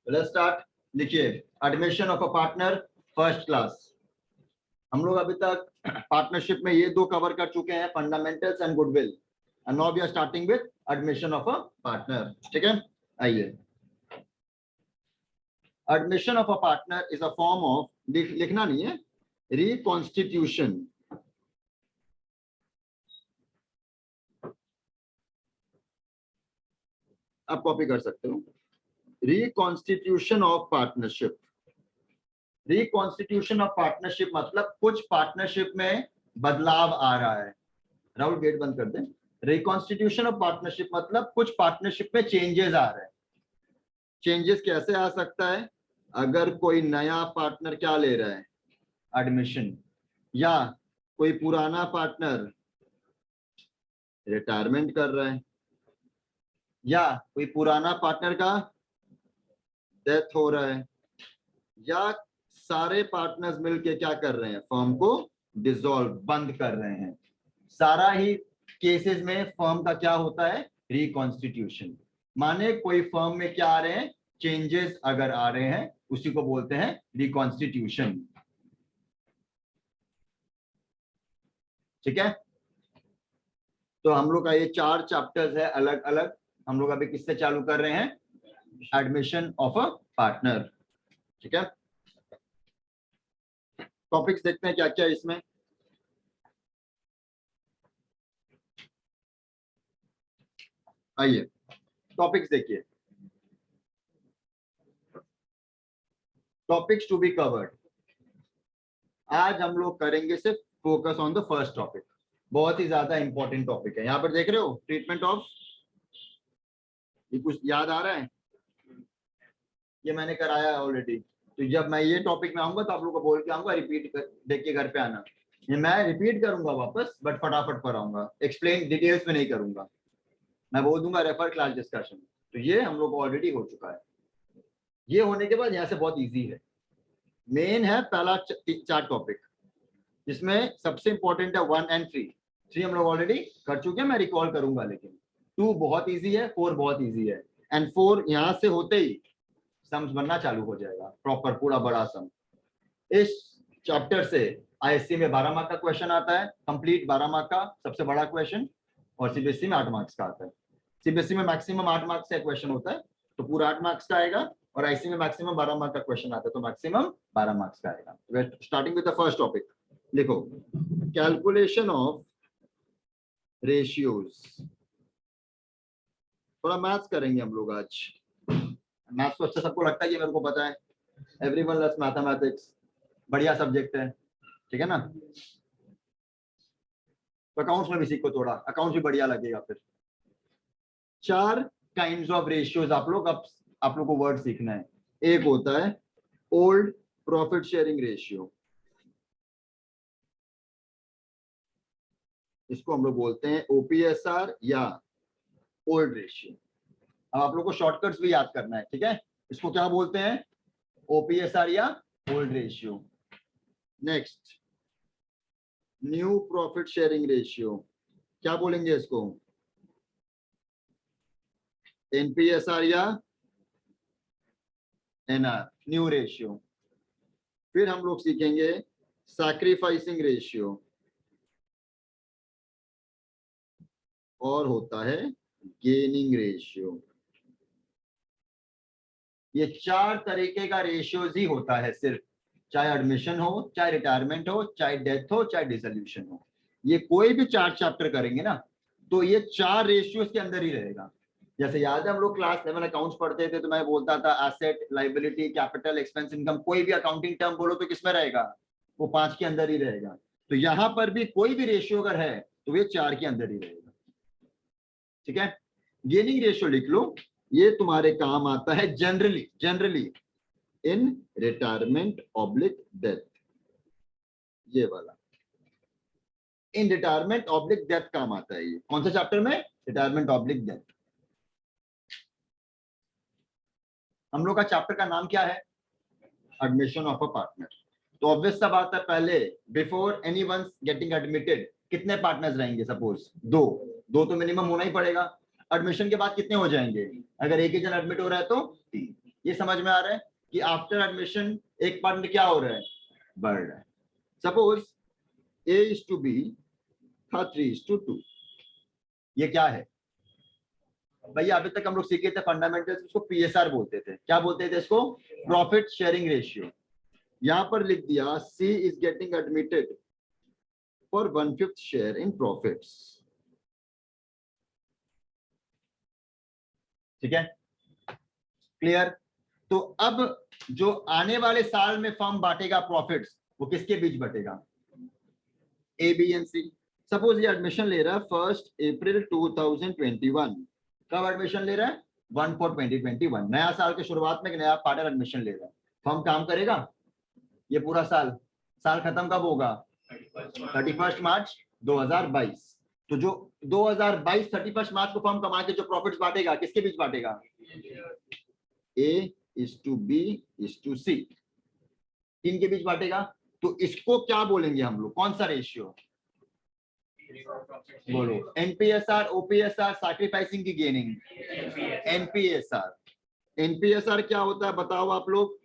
Let's start. लिखिए, admission of a partner first class. हम लोग अभी तक पार्टनरशिप में ये दो कवर कर चुके हैं, fundamentals and goodwill, and now we are starting with admission of a partner. ठीक है, आइए। Admission of a partner is a form of, लिखना नहीं है, रिकॉन्स्टिट्यूशन। आप कॉपी कर सकते हो। Reconstitution of partnership. Reconstitution of partnership मतलब कुछ पार्टनरशिप में बदलाव आ रहा है। राहुल गेट बंद कर दें। रिकॉन्स्टिट्यूशन ऑफ पार्टनरशिप मतलब कुछ पार्टनरशिप में चेंजेस आ रहे हैं। चेंजेस कैसे आ सकता है? अगर कोई नया पार्टनर क्या ले रहा है, एडमिशन, या कोई पुराना पार्टनर रिटायरमेंट कर रहा है, या कोई पुराना पार्टनर का डेथ हो रहा है, या सारे पार्टनर्स मिलके क्या कर रहे हैं, फर्म को डिसॉल्व, बंद कर रहे हैं। सारा ही केसेस में फर्म का क्या होता है, रिकॉन्स्टिट्यूशन। माने कोई फर्म में क्या आ रहे हैं, चेंजेस अगर आ रहे हैं, उसी को बोलते हैं रिकॉन्स्टिट्यूशन। ठीक है, तो हम लोग का ये 4 चैप्टर्स है अलग अलग। हम लोग अभी किससे चालू कर रहे हैं, एडमिशन ऑफ अ पार्टनर। ठीक है, टॉपिक्स देखते हैं क्या क्या इसमें। आइए टॉपिक्स देखिए। Topics to be covered. आज हम लोग करेंगे सिर्फ focus on the first topic. बहुत ही ज्यादा इंपॉर्टेंट टॉपिक है। यहाँ पर देख रहे हो, ट्रीटमेंट ऑफ, ये कुछ याद आ रहा है? ये मैंने कराया है ऑलरेडी। तो जब मैं ये टॉपिक में आऊंगा तो आप लोग को बोल के आऊंगा, रिपीट देख के घर पे आना। ये मैं रिपीट करूंगा वापस, बट फटाफट पर आऊंगा, एक्सप्लेन डिटेल्स में नहीं करूंगा। मैं बोल दूंगा रेफर क्लास डिस्कशन। तो ये हम लोग को ऑलरेडी हो चुका है। ये होने के बाद यहाँ से बहुत ईजी है। मेन है पहला 4 टॉपिक, जिसमें सबसे इंपॉर्टेंट है 1 and 3। 3 हम लोग ऑलरेडी कर चुके हैं, मैं रिकॉल करूंगा, लेकिन 2 बहुत इजी है, 4 बहुत इजी है, एंड 4 यहाँ से होते ही सम्स बनना चालू हो जाएगा, प्रॉपर पूरा बड़ा सम। इस चैप्टर से आईएससी में 12 मार्क का क्वेश्चन आता है, कंप्लीट 12 मार्क का सबसे बड़ा क्वेश्चन, और सीबीएसई में 8 मार्क्स का आता है। सीबीएसई में मैक्सिमम 8 मार्क्स का क्वेश्चन होता है, तो पूरा 8 मार्क्स का आएगा, और आईसी में मैक्सिमम 12 मार्क का क्वेश्चन आता है, तो मैक्सिमम 12 मार्क्स का आएगा। Starting with the first topic. लिखो, कैलकुलेशन ऑफ रेशियोज। थोड़ा मैथ्स करेंगे हम लोग आज। मैथ्स तो अच्छा सबको लगता है कि मेरे को पता है, एवरीवन लव्स मैथमेटिक्स, बढ़िया सब्जेक्ट है। ठीक है ना, तो अकाउंट्स में भी सीखो थोड़ा, अकाउंट्स भी बढ़िया लगेगा फिर। 4 काइंड्स ऑफ रेशियोज आप लोग को वर्ड सीखना है। एक होता है ओल्ड प्रॉफिट शेयरिंग रेशियो, इसको हम लोग बोलते हैं ओपीएसआर या ओल्ड रेशियो। अब आप लोग को शॉर्टकट्स भी याद करना है। ठीक है, इसको क्या बोलते हैं, ओपीएसआर या old ratio. Next, new profit sharing ratio, क्या बोलेंगे इसको, एनपीएसआर या एनआर, न्यू रेशियो। फिर हम लोग सीखेंगे सैक्रिफाइसिंग रेशियो, और होता है गेनिंग रेशियो। ये 4 तरीके का रेशियोज ही होता है सिर्फ, चाहे एडमिशन हो, चाहे रिटायरमेंट हो, चाहे डेथ हो, चाहे डिसोल्यूशन हो। ये कोई भी 4 चैप्टर करेंगे ना, तो ये 4 रेशियोज के अंदर ही रहेगा। जैसे याद है हम लोग क्लास 11 अकाउंट्स पढ़ते थे, तो मैं बोलता था asset, liability, capital, expense, income, कोई भी अकाउंटिंग टर्म बोलो तो किसमें रहेगा, वो 5 के अंदर ही रहेगा। तो यहां पर भी कोई भी रेशियो अगर है तो ये 4 के अंदर ही रहेगा। ठीक है, गेनिंग रेशियो लिख लो, ये तुम्हारे काम आता है generally in retirement oblique death. ये वाला इन रिटायरमेंट ऑब्लिक डेथ काम आता है। ये कौन सा चैप्टर में, रिटायरमेंट ऑब्लिक डेथ। हम लोग का चैप्टर का नाम क्या है, एडमिशन ऑफ अ पार्टनर। तो ऑब्वियस सा बात है, पहले बिफोर एनीवन गेटिंग एडमिटेड कितने पार्टनर्स रहेंगे, सपोज 2 तो मिनिमम होना ही पड़ेगा। एडमिशन के बाद कितने हो जाएंगे, अगर एक ही जन एडमिट हो रहा है तो 3। ये समझ में आ रहा है कि आफ्टर एडमिशन एक पार्टनर क्या हो रहा है, बढ़ रहा है। सपोज A/B था 3:2। ये क्या है भैया, अभी तक हम लोग सीखे थे फंडामेंटल्स, उसको PSR बोलते थे। क्या बोलते थे इसको, प्रॉफिट शेयरिंग रेशियो। यहां पर लिख दिया C is getting admitted for 1/5 share in profits. ठीक है, क्लियर। तो अब जो आने वाले साल में फर्म बांटेगा प्रॉफिट्स, वो किसके बीच बटेगा, A, B and C। Suppose ये एडमिशन ले रहा है 1 अप्रैल 2021। कब एडमिशन ले रहा है, 1/4/2021। नया साल के शुरुआत में एक नया पार्टनर एडमिशन ले रहा है। फर्म काम करेगा ये पूरा साल, साल खत्म कब होगा, 31 मार्च 2022। तो जो 2022 31 मार्च को फर्म कमा के जो प्रॉफिट्स बांटेगा, किसके बीच बांटेगा, A/B/C, तीन के बीच बांटेगा। तो इसको क्या बोलेंगे हम लोग, कौन सा रेशियो, बोलो, NPSR, OPSR, सैक्रिफाइसिंग की गेनिंग, NPSR क्या होता है बताओ आप लोग,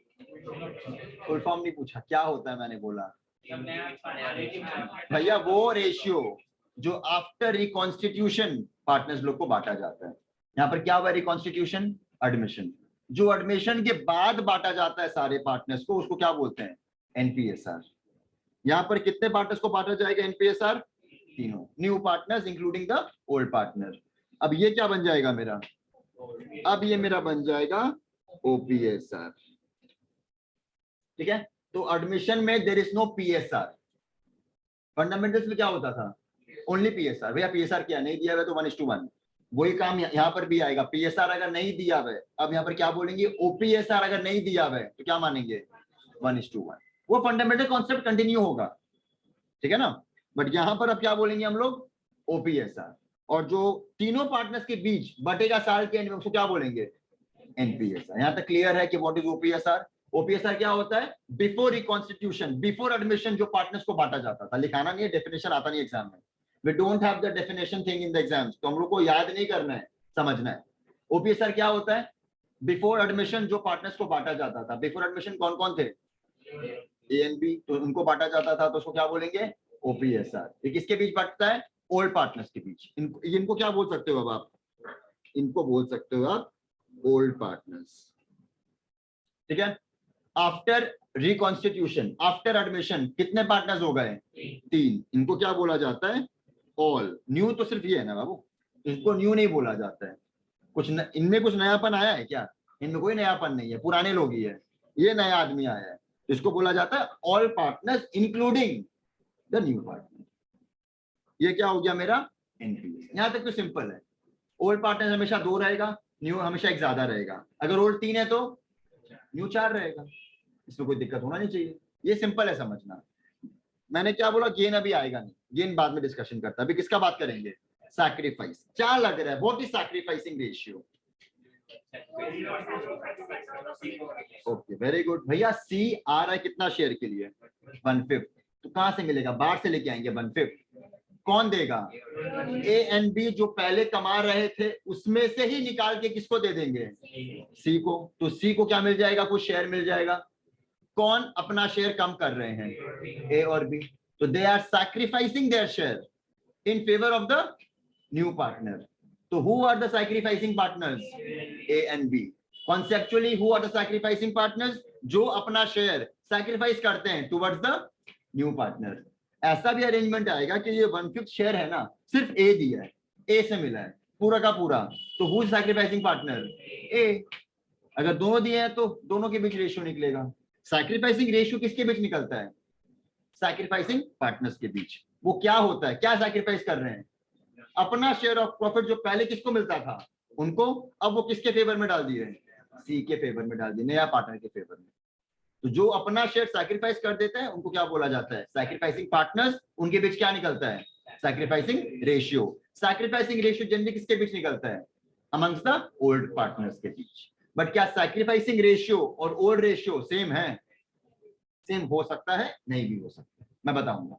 फुल फॉर्म नहीं पूछा, क्या होता है मैंने बोला भैया, वो रेशियो जो आफ्टर रिकॉन्स्टिट्यूशन पार्टनर्स लोग को बांटा जाता है। यहाँ पर क्या हुआ, रिकॉन्स्टिट्यूशन, एडमिशन, जो एडमिशन के बाद बांटा जाता है सारे पार्टनर्स को, उसको क्या बोलते हैं, NPSR। यहाँ पर कितने पार्टनर्स को बांटा जाएगा NPSR, तीनों, new partners including the old partner. अब ये क्या बन जाएगा मेरा, अब ये मेरा बन जाएगा OPSR। ठीक है, तो एडमिशन में there is no PSR। Fundamentals में क्या होता था, ओनली PSR। भैया PSR क्या नहीं दिया हुआ तो 1:1। वही काम यहाँ पर भी आएगा, PSR अगर नहीं दिया हुआ, अब यहाँ पर क्या बोलेंगे, OPSR अगर नहीं दिया हुआ तो क्या मानेंगे, 1:1। वो फंडामेंटल कॉन्सेप्ट कंटिन्यू होगा, ठीक है ना। बट यहाँ पर अब क्या बोलेंगे हम लोग, OPSR। और जो तीनों पार्टनर्स के बीच बटेगा साल के एंड में, उसको क्या बोलेंगे, NPSR। यहाँ तक क्लियर है कि व्हाट इज OPSR। OPSR क्या होता है, बिफोर रिकॉन्स्टिट्यूशन, बिफोर एडमिशन जो पार्टनर्स को बांटा जाता था। लिखाना नहीं है, डेफिनेशन आता नहीं एग्जाम में, we don't have the definition thing in the exams, तो हम लोग को याद नहीं करना है, समझना है। OPSR क्या होता है, बिफोर एडमिशन जो पार्टनर्स को बांटा जाता था। बिफोर एडमिशन कौन कौन थे, A एंड B, तो उनको बांटा जाता था, तो उसको क्या बोलेंगे, OPSR। ये किसके बीच बांटता है, ओल्ड पार्टनर्स के बीच। इनको क्या बोल सकते हो अब आप, इनको बोल सकते हो आप ओल्ड पार्टनर्स। ठीक है, आफ्टर रिकॉन्स्टिट्यूशन, आफ्टर एडमिशन कितने पार्टनर्स हो गए, तीन। इनको क्या बोला जाता है, ऑल। न्यू तो सिर्फ ये है ना बाबू, इसको न्यू नहीं बोला जाता है। इनमें कुछ नयापन आया है क्या, इनमें कोई नयापन नहीं है, पुराने लोग ही है, ये नया आदमी आया है। इसको बोला जाता है all partners including the new partner. ये क्या हो गया मेरा, NPS। यहां तक तो सिंपल है। ओल्ड पार्टनर हमेशा 2 रहेगा, न्यू हमेशा एक ज्यादा रहेगा। अगर ओल्ड 3 है तो न्यू 4 रहेगा, इसमें कोई दिक्कत होना नहीं चाहिए। ये सिंपल है समझना। मैंने क्या बोला, गेन अभी आएगा नहीं, गेन बाद में डिस्कशन करता है। अभी किसका बात करेंगे, सैक्रिफाइस। क्या लग रहा है, what is sacrificing ratio, okay very good. भैया C आ रहा है कितना शेयर के लिए, 1/5। तो कहां से मिलेगा, बाहर से लेके आएंगे 1/5। कौन देगा, A एंड B जो पहले कमा रहे थे उसमें से ही निकाल के किसको दे देंगे, C को। तो C को क्या मिल जाएगा, कुछ शेयर मिल जाएगा। कौन अपना शेयर कम कर रहे हैं, A और B। तो they are sacrificing their share in favour of the new partner. तो who are the sacrificing partners, A and B। Conceptually who are the sacrificing partners, जो अपना शेयर सैक्रिफाइस करते हैं टुवर्ड्स द न्यू पार्टनर। ऐसा भी arrangement आएगा कि ये 1/5 शेयर है ना, सिर्फ A दिया है, A से मिला है पूरा का पूरा, तो who is sacrificing partner, A। अगर दोनों दिए हैं तो दोनों के बीच रेशियो निकलेगा। सैक्रिफाइसिंग रेशियो किसके बीच निकलता है, सैक्रिफाइसिंग पार्टनर्स के बीच। वो क्या होता है, क्या सैक्रिफाइस कर रहे हैं, अपना शेयर ऑफ प्रॉफिट जो पहले किसको मिलता था उनको, अब वो किसके फेवर में डाल दिए, C के फेवर में डाल दिए, नया पार्टनर के फेवर में। तो जो अपना शेयर सैक्रिफाइस कर देते हैं उनको क्या बोला जाता है, सैक्रिफाइसिंग पार्टनर्स। उनके बीच क्या निकलता है, sacrificing ratio. Sacrificing ratio generally किसके बीच निकलता है, अमंग्स द ओल्ड पार्टनर्स के बीच। बट क्या सैक्रिफाइसिंग रेशियो और ओल्ड रेशियो सेम है, सेम हो सकता है, नहीं भी हो सकता, मैं बताऊंगा।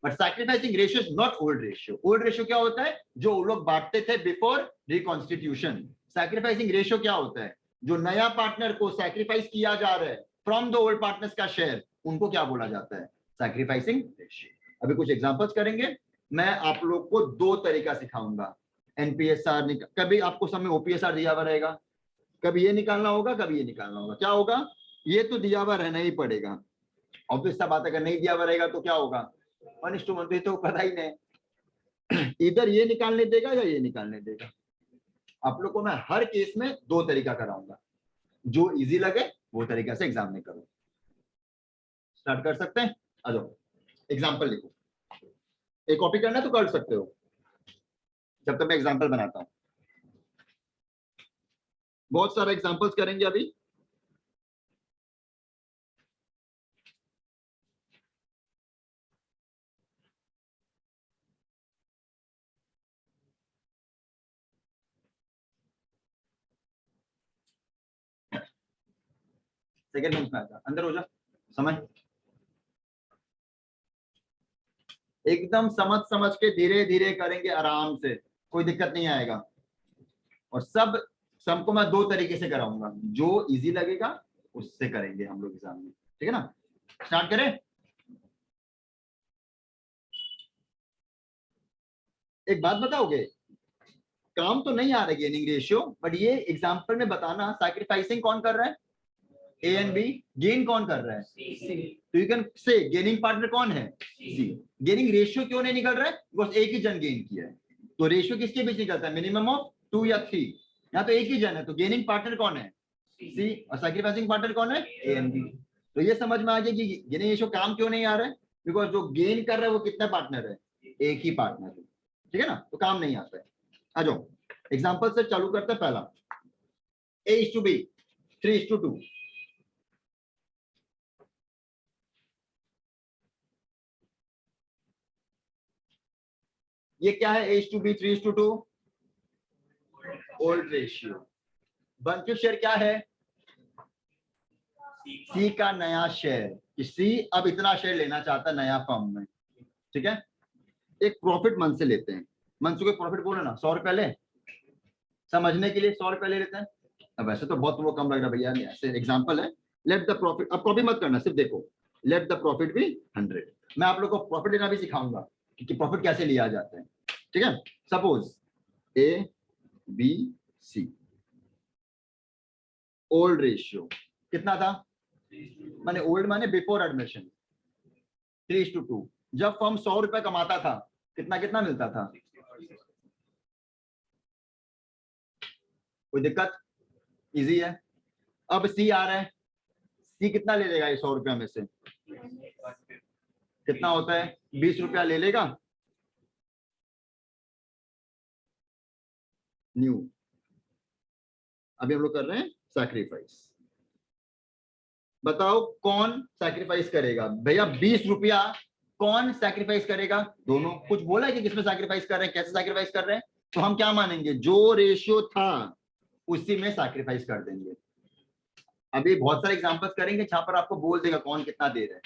But sacrificing ratio is not old ratio. Old ratio क्या होता है, जो लोग बांटते थे बिफोर रिकॉन्स्टिट्यूशन। सैक्रिफाइसिंग रेशियो क्या होता है, जो नया पार्टनर को सैक्रिफाइस किया जा रहा है फ्रॉम द ओल्ड पार्टनर्स का शेयर, उनको क्या बोला जाता है? Sacrificing ratio. अभी कुछ एग्जांपल्स करेंगे। मैं आप लोग को दो तरीका सिखाऊंगा। एनपीएसआर कभी आपको समय ओपीएसआर दिया हुआ रहेगा, कभी ये निकालना होगा, कभी ये निकालना होगा। क्या होगा? ये तो दिया हुआ रहना ही पड़ेगा। ऑब्वियस सा बात, अगर नहीं दिया हुआ रहेगा तो क्या होगा? 1:1 तो पता ही नहीं, इधर ये निकालने देगा या ये निकालने देगा। आप लोग को मैं हर केस में दो तरीका कराऊंगा, जो इजी लगे वो तरीका से एग्जाम में करो। स्टार्ट कर सकते हैं? आ जाओ, एग्जाम्पल लिखो। एक कॉपी करना है तो कर सकते हो, जब तक मैं एग्जाम्पल बनाता हूं। बहुत सारे एग्जाम्पल्स करेंगे अभी। सेकंड बेंच में आजा, अंदर हो जा। समझ, एकदम समझ समझ के धीरे धीरे करेंगे, आराम से, कोई दिक्कत नहीं आएगा। और सबको मैं दो तरीके से कराऊंगा, जो इजी लगेगा उससे करेंगे हम लोग एग्जाम में, ठीक है ना? स्टार्ट करें। एक बात बताओगे, काम तो नहीं आ रहा है गेनिंग रेशियो, बट ये एग्जाम्पल में बताना सैक्रिफाइसिंग कौन कर रहा है? A and B. गेन कौन कर रहा है? सी। तो you can say gaining partner कौन है? सी। गेनिंग रेशियो क्यों नहीं निकल रहा है? बिकॉज एक ही जन गेन किया है। तो रेशियो किसके बीच निकलता है? मिनिमम ऑफ 2 या 3। यहाँ तो एक ही जन है, तो गेनिंग पार्टनर कौन है? सी। और सैक्रिफाइसिंग पार्टनर कौन है? A and B. तो ये समझ में आ गया कि गेनिंग रेशियो काम क्यों नहीं आ रहा है? बिकॉज जो गेन कर रहा है वो कितना पार्टनर है? एक ही पार्टनर है, ठीक है ना? तो काम नहीं आता है। आ जाओ, एग्जाम्पल से चालू करते हैं। पहला, A:B, 3:2। ये क्या है? A:B, 3:2, old ratio. Benefit share क्या है? सी का नया शेयर। सी अब इतना शेयर लेना चाहता है नया फर्म में, ठीक है? एक प्रॉफिट मंथ से लेते हैं। मंथ को प्रॉफिट बोलो ना, 100 रुपए ले, समझने के लिए 100 रुपए ले लेते हैं। अब वैसे तो बहुत वो कम लग रहा है भैया, ऐसे एग्जांपल है। लेट द प्रॉफिट, अब कॉपी मत करना, सिर्फ देखो। Let the profit be 100। मैं आप लोग को प्रॉफिट लेना भी सिखाऊंगा कि प्रॉफिट कैसे लिया जाता है, ठीक है? Suppose A B C, old ratio कितना था? माने ओल्ड माने बिफोर एडमिशन, 3:2। जब फर्म 100 रुपए कमाता था, कितना कितना मिलता था? कोई दिक्कत? इजी है। अब सी आ रहा है, सी कितना ले लेगा? ये 100 रुपया में से कितना होता है? 20 रुपया ले लेगा। न्यू, अभी हम लोग कर रहे हैं सैक्रिफाइस। बताओ कौन सैक्रिफाइस करेगा? भैया 20 रुपया कौन सैक्रिफाइस करेगा? दोनों। कुछ बोला है कि किसमें सैक्रिफाइस कर रहे हैं, कैसे सैक्रिफाइस कर रहे हैं? तो हम क्या मानेंगे? जो रेशियो था उसी में सैक्रिफाइस कर देंगे। अभी बहुत सारे एग्जांपल्स करेंगे जहां पर आपको बोल देगा कौन कितना दे रहा है।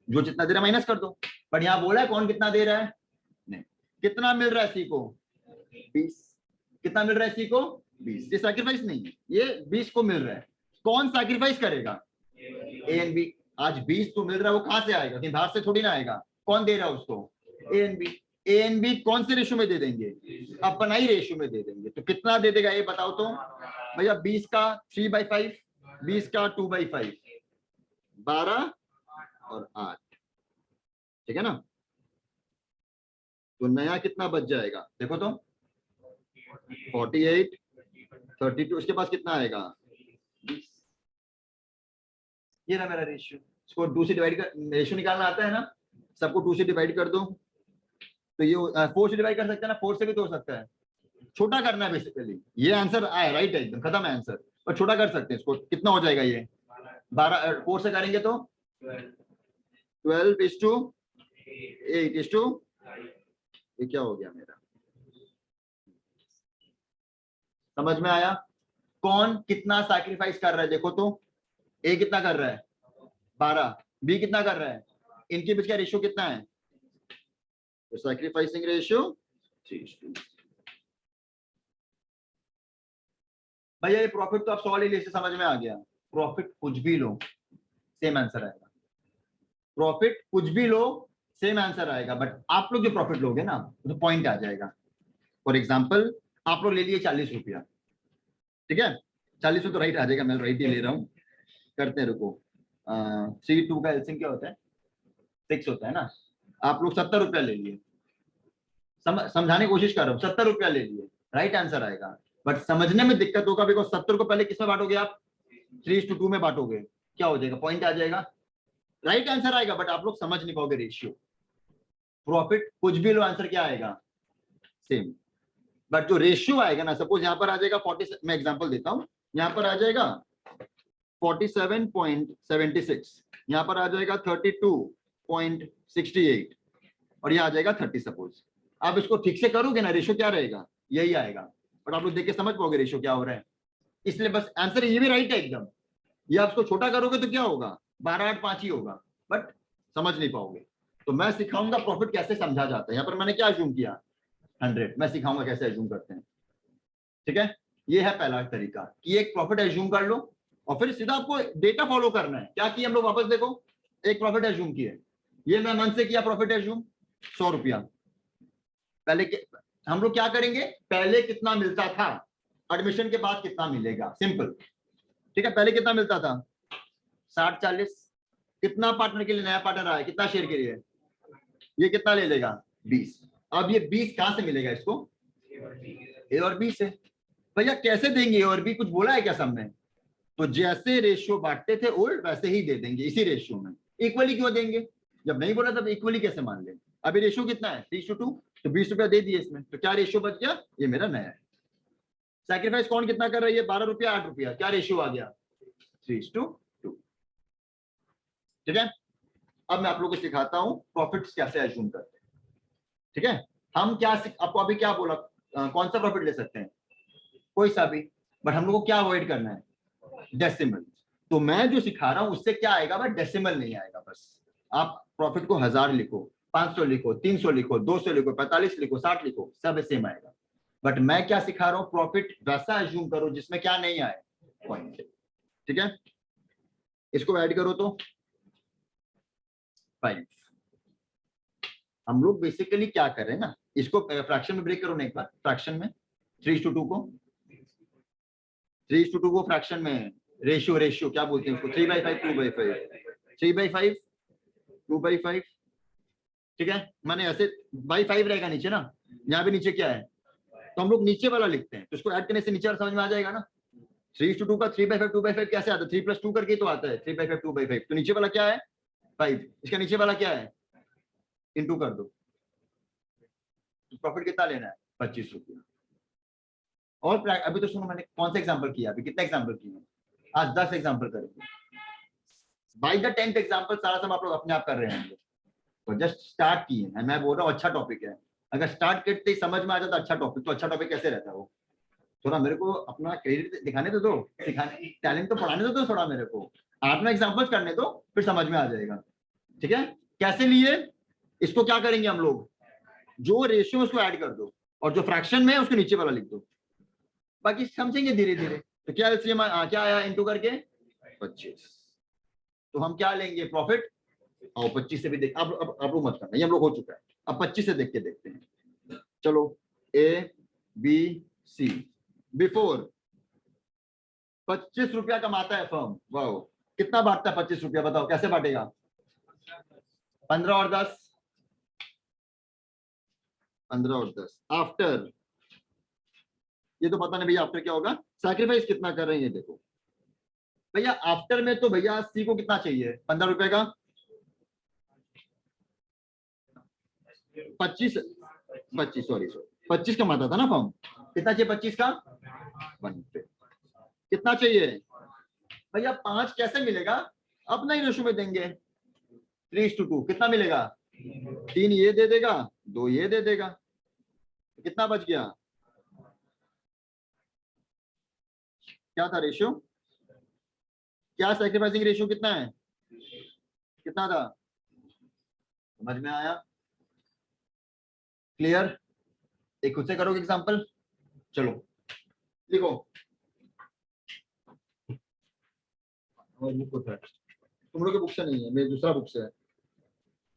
जो जितना दे रहा है माइनस कर दो, पर यहाँ बोला है कौन कितना दे रहा है? नहीं। कितना मिल रहा है सी को? 20। कितना मिल रहा है सी को? 20। ये सैक्रिफाइस नहीं है, ये 20 को मिल रहा है। कौन सैक्रिफाइस करेगा? A and B. आज 20 तो मिल रहा है, वो कहां से आएगा? कहीं बाहर से थोड़ी ना आएगा। कौन दे रहा है उसको? A and B. A and B कौन से रेशियो में दे देंगे? अपना ही रेशियो में दे देंगे। तो कितना दे देगा ये बताओ तो? भैया 20 का 3/5, 20 का 2/5, 12 और 8, ठीक है ना? तो नया कितना बच जाएगा देखो तो? 48, 32। इसके पास कितना आएगा? 20। ये ना मेरा रेशियो। इसको 2 से डिवाइड कर, रेशियो निकालना आता है ना? सबको 2 से डिवाइड कर दो, तो ये 4 से डिवाइड कर सकते हैं ना? 4 से भी तो हो सकता है। छोटा करना है बेसिकली। ये आंसर आया राइट है, एकदम खत्म है आंसर। पर छोटा कर सकते हैं इसको। कितना हो जाएगा ये? 12, 4 से करेंगे तो 12:8। ये क्या हो गया मेरा? समझ में आया? कौन कितना सैक्रिफाइस कर रहा है देखो तो? ए कितना कर रहा है? 12। बी कितना कर रहा है? इनके बीच का रेशियो कितना है? तो सैक्रिफाइसिंग रेशियो 3:2। भैया ये प्रॉफिट तो आप 100 ले लिए, समझ में आ गया। प्रॉफिट कुछ भी लो सेम आंसर आएगा, प्रॉफिट कुछ भी लो सेम आंसर आएगा, बट आप लोग जो प्रॉफिट लोगे ना तो पॉइंट आ जाएगा। फॉर एग्जाम्पल आप लोग ले लिए 40 रुपया, ठीक है, 40 तो राइट आ जाएगा, मैं राइट ही ले रहा हूँ। करते हैं, रुको। 3 2 का एलसीएम क्या होता है? 6 होता है ना। आप लोग 70 रुपया ले लिए, समझाने की कोशिश कर रहा हूँ, 70 रुपया ले लिए, राइट आंसर आएगा। बट समझने में दिक्कत होगा, बिकॉज 70 को पहले किसमें बांटोगे आप? 3:2 में बांटोगे, क्या हो जाएगा? पॉइंट आ जाएगा, राइट आंसर आएगा, बट आप लोग समझ नहीं पाओगे रेशियो। प्रॉफिट कुछ भी लो, आंसर क्या आएगा? सेम। बट जो रेशियो आएगा ना, सपोज यहाँ पर आ जाएगा 40, मैं एग्जांपल देता हूँ, यहाँ पर आ जाएगा 47.76, यहाँ पर आ जाएगा 32.68, और यहाँ आ जाएगा 30 सपोज। आप इसको ठीक से करोगे ना, रेशियो क्या रहेगा? यही आएगा, बट आप लोग देख के समझ पाओगे रेशियो क्या हो रहा है। इसलिए बस आंसर ये भी राइट है एकदम। ये आप इसको छोटा करोगे तो क्या होगा? 12 8 5 ही होगा, बट समझ नहीं पाओगे। तो मैं सिखाऊंगा प्रॉफिट कैसे समझा जाता है। यहाँ पर मैंने क्या अज्यूम किया? 100। मैं सिखाऊंगा कैसे अज्यूम करते हैं, ठीक है। ये है पहला तरीका कि एक प्रॉफिट अज्यूम कर लो, और फिर सीधा आपको डेटा फॉलो करना है। क्या किया हम लोग? वापस देखो, एक प्रॉफिट अज्यूम किए, ये मैं मन से किया प्रॉफिट अज्यूम 100 रुपया। पहले हम लोग क्या करेंगे? पहले कितना मिलता था, एडमिशन के बाद कितना मिलेगा, सिंपल, ठीक है। पहले कितना मिलता था? 60 40। कितना पार्टनर के लिए नया पार्टनर आया, कितना शेयर के लिए? ये कितना ले लेगा? 20। अब ये 20 कहां से मिलेगा इसको? ए और बी से। भैया कैसे देंगे ए और बी? कुछ बोला है क्या सब में? तो जैसे रेशियो बांटते थे ओल्ड, वैसे ही दे देंगे इसी रेशियो में। इक्वली क्यों देंगे? जब नहीं बोला तब इक्वली कैसे मान लें? अभी रेशियो कितना है? 3:2, तो 20 रुपया दे दिए इसमें, तो क्या रेशियो बच गया? ये मेरा नया है। सैक्रिफाइस कौन कितना कर रही है? 12 रुपया 8 रुपया, क्या रेशियो आ गया? 3:2, ठीक है। अब मैं आप लोगों को सिखाता हूं प्रॉफिट्स कैसे अज्यूम करते हैं, ठीक है। हम क्या आपको अभी क्या बोला? कौन सा प्रॉफिट ले सकते हैं? कोई सा भी, बट हम लोग को क्या अवॉइड करना है? डेसिमल। तो मैं जो सिखा रहा हूं उससे क्या आएगा? बट डेसिमल नहीं आएगा। बस आप प्रॉफिट को 1000 लिखो, 500 लिखो, 300 लिखो, 200 लिखो, 45 लिखो, 60 लिखो, सब सेम आएगा। बट मैं क्या सिखा रहा हूं? प्रॉफिट वैसा अज्यूम करो जिसमें क्या नहीं आए? पॉइंट, ठीक है। इसको ऐड करो तो 5। हम लोग बेसिकली क्या कर रहे हैं ना, इसको फ्रैक्शन में ब्रेक करो ना एक बार। फ्रैक्शन में 3:2 को, 3:2 को फ्रैक्शन में रेशियो क्या बोलते हैं उसको? 3/5, 2/5, 3/5, 2/5, ठीक है। माने ऐसे बाई 5 रहेगा नीचे ना, यहाँ पे नीचे क्या है? तो हम लोग नीचे वाला लिखते हैं, तो इसको ऐड करने से नीचे वाला समझ में आ जाएगा ना। 3:2 का 3/5, 2/5 कैसे आता है? 3 + 2 करके तो आता है 3/5, 2/5। तो नीचे वाला क्या है? 5। इसका नीचे वाला क्या है? इंटू कर दो। प्रॉफिट कितना लेना है? 25 रुपया। और अभी तो सुनो, मैंने कौन सा एग्जांपल किया? अभी कितना एग्जांपल किए? आज 10 एग्जांपल करेंगे। बाय द 10th एग्जांपल सारा सब आप लोग अपने आप कर रहे हैं, तो जस्ट स्टार्ट किए हैं। मैं बोल रहा हूँ अच्छा टॉपिक है, अगर स्टार्ट करते ही समझ में आ जाता अच्छा टॉपिक, तो अच्छा टॉपिक कैसे रहता है वो? थोड़ा मेरे को अपना क्रेडिट दिखाने तो दो, सिखाने टैलेंट तो पढ़ाने तो दो थोड़ा मेरे को। आप में एग्जांपल्स करने दो, फिर समझ में आ जाएगा, ठीक है। कैसे लिए? इसको क्या करेंगे हम लोग? जो रेशियो उसको ऐड कर दो, और जो फ्रैक्शन में है उसको नीचे वाला लिख दो, बाकी समझेंगे धीरे धीरे। तो क्या एलसीएम क्या आया इंटू करके? 25। तो हम क्या लेंगे? प्रॉफिट। और 25 से भी देख, अब मत करना, ये हम लोग हो चुका है। अब 25 से देख के देखते हैं। चलो, ए बी सी। बिफोर 25 रुपया कमाता है फर्म, वाह, कितना बांटता है 25 रुपया? बताओ कैसे बांटेगा? 15 और 10, 15 और 10। आफ्टर, ये तो पता नहीं भैया आफ्टर क्या होगा। सैक्रिफाइस कितना कर रहे हैं ये देखो भैया। आफ्टर में तो भैया सी को कितना चाहिए? 15 रुपए का 25, सॉरी 25 कमाता था ना फर्म। कितना चाहिए 25 का? 1 पे। कितना चाहिए भैया? 5 कैसे मिलेगा? अपना ही रेशो में देंगे, 3:2। कितना मिलेगा? 3 ये दे देगा, 2 ये दे देगा, कितना बच गया? क्या था रेशियो? क्या सैक्रिफाइसिंग रेशियो कितना है? कितना था? समझ में आया? क्लियर? एक खुद से करोगे एग्जांपल? चलो लिखो, और बुक होता है, तुम लोग के बुक से नहीं है, मेरे दूसरा बुक से है।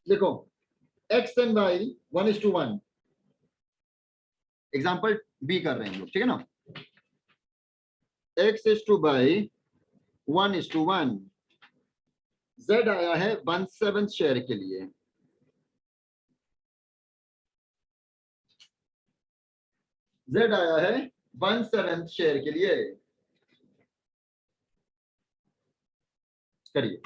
देखो x एंड y 1:1, एग्जाम्पल बी कर रहे हैं हम लोग, ठीक है ना। x is to by 1:1, z आया है 1/7 शेयर के लिए, z आया है 1/7 शेयर के लिए। करिए,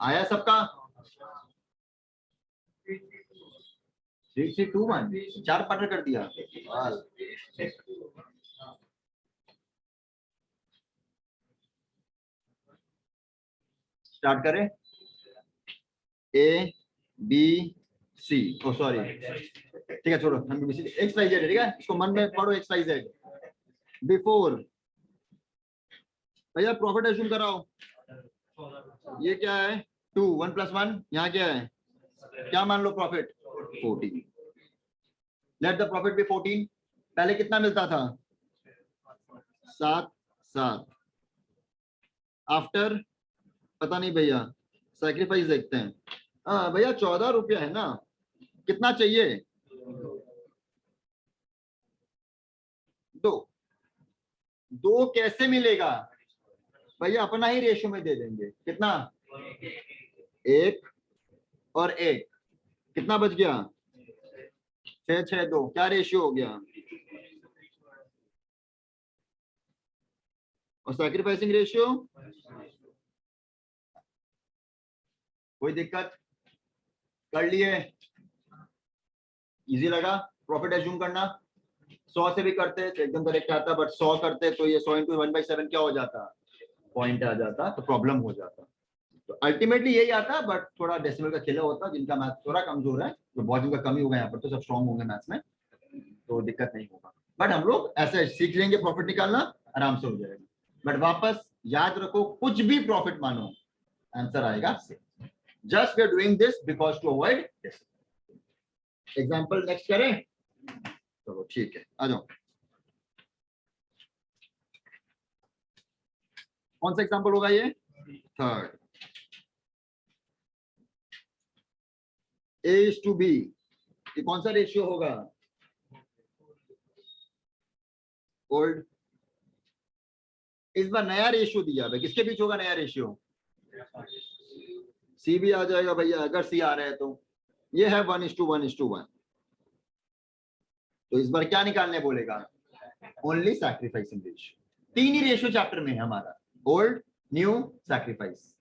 आया सबका? 3:2:1, 4 पार्टनर कर दिया। स्टार्ट करें, ए बी सी, ओ सॉरी, ठीक है छोड़ो, हम एक्स वाई जेड, ठीक है, इसको मन में पढ़ो, एक्स वाई जेड। बिफोर, भैया प्रॉफिट एज्यूम कराओ, ये क्या है 2, 1+1, यहाँ क्या है, क्या मान लो profit 14, let the profit be 14। पहले कितना मिलता था 7 आफ्टर, पता नहीं भैया, सैक्रिफाइस देखते हैं। हाँ भैया 14 रुपया है ना, कितना चाहिए 2, 2 कैसे मिलेगा भैया, अपना ही रेशियो में दे देंगे, कितना 1 और 1, कितना बच गया 6, 6, 2, क्या रेशियो हो गया, और सैक्रिफाइसिंग रेशियो, कोई दिक्कत, कर लिए, इजी लगा प्रॉफिट एज्यूम करना। 100 से भी करते तो एकदम करेक्ट आता, बट 100 करते तो ये 100 × 1/7 क्या हो जाता, पॉइंट आ जाता, तो प्रॉब्लम हो जाता। तो अल्टीमेटली यही आता, बट थोड़ा डेसिमल का खेला होता, जिनका मैथ थोड़ा कमजोर है, तो बहुत जिनका कमी होगा यहाँ पर, तो सब स्ट्रॉन्ग होंगे मैथ्स में, तो दिक्कत नहीं होगा। बट हम लोग ऐसे सीख लेंगे, प्रॉफिट निकालना आराम से हो जाएगा। बट वापस याद रखो, कुछ भी प्रॉफिट मानो, आंसर आएगा just we are doing this because to avoid this. Example next करें, चलो ठीक है, आ जाओ। कौन सा एग्जाम्पल होगा ये, थर्ड, A:B, ये कौन सा रेशियो होगा, ओल्ड। इस बार नया रेशियो दिया है, किसके बीच होगा नया रेशियो, सी भी आ जाएगा भैया, अगर सी आ रहा है तो। ये है 1:1:1, तो इस बार क्या निकालने बोलेगा, ओनली सैक्रिफाइसिंग रेशियो। 3 ही रेशियो चैप्टर में है हमारा, ओल्ड, न्यू, सैक्रिफाइस।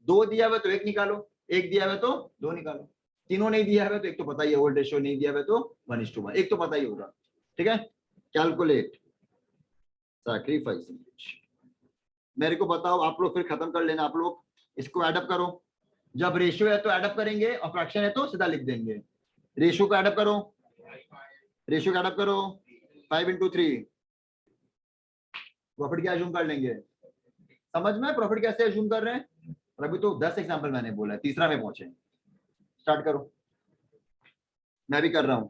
2 दिया हुआ तो 1 निकालो, 1 दिया हुआ तो 2 निकालो, तीनों नहीं दिया हुआ तो एक तो पता ही है, ओल्ड रेशियो नहीं दिया हुआ तो 1:1, एक तो पता ही होगा, ठीक है। कैलकुलेट सैक्रिफाइसिंग रेशियो, मेरे को बताओ, आप लोग फिर खत्म कर लेना, आप लोग इसको एडअप करो, जब रेशियो है तो एडअप करेंगे, और फ्रैक्शन है तो सीधा लिख देंगे। रेशियो को एडअप करो, रेशियो को एडअप करो, 5 × 3, प्रॉफिट क्या अज्यूम कर लेंगे, समझ में प्रॉफिट कैसे अज्यूम कर रहे हैं। और अभी तो 10 एग्जांपल मैंने बोला है, तीसरा में पहुंचे, स्टार्ट करो, मैं भी कर रहा हूं।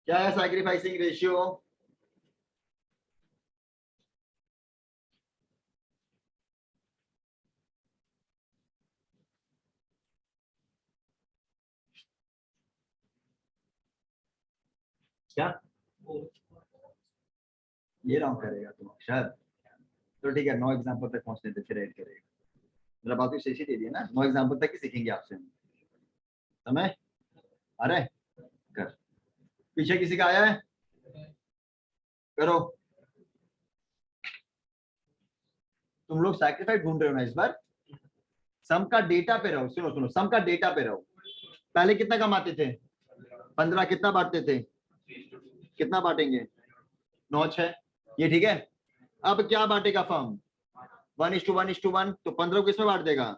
क्या है सैक्रिफाइसिंग रेशियो, क्या ये रॉन्ग करेगा तुम अक्षर? तो ठीक है, 9 एग्जाम्पल तक पहुंचने दे, फिर ऐड करेगा। मेरा बात तो शेष दे दिया ना, 9 एग्जाम्पल तक ही सीखेंगे आपसे। समय अरे कर, पीछे किसी का आया है? करो। तुम लोग सैक्रिफाइस ढूंढ रहे हो ना इस बार? सम का डेटा पे रहो, सुनो सुनो, सम का डेटा पे रहो। पहले कितना कमाते थे? 15। कितना बांटते थे? कितना बांटेंगे? 9 6। ये ठीक है। अब क्या बांटेगा फर्म? 1:1:1, तो 15 को किसमें बांट देगा?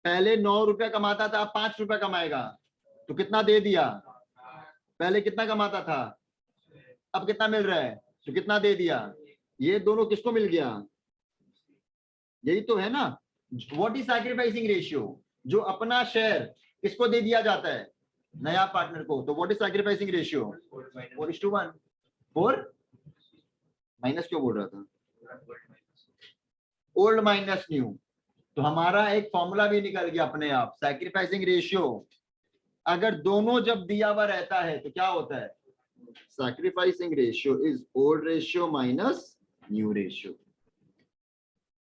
पहले 9 रुपया कमाता था, अब 5 रुपया कमाएगा, तो कितना दे दिया? पहले कितना कमाता था, अब कितना मिल रहा है, तो कितना दे दिया? ये दोनों किसको मिल गया? यही तो है ना। What is sacrificing ratio? जो अपना शेयर किसको दे दिया जाता है? नया पार्टनर को। तो what is sacrificing ratio? 4:1। 4 minus क्यों बोल रहा था? Old minus new. तो हमारा एक फॉर्मूला भी निकल गया अपने आप। सैक्रिफाइसिंग रेशियो अगर दोनों जब दिया हुआ रहता है तो क्या होता है? Sacrificing ratio is old ratio minus new ratio.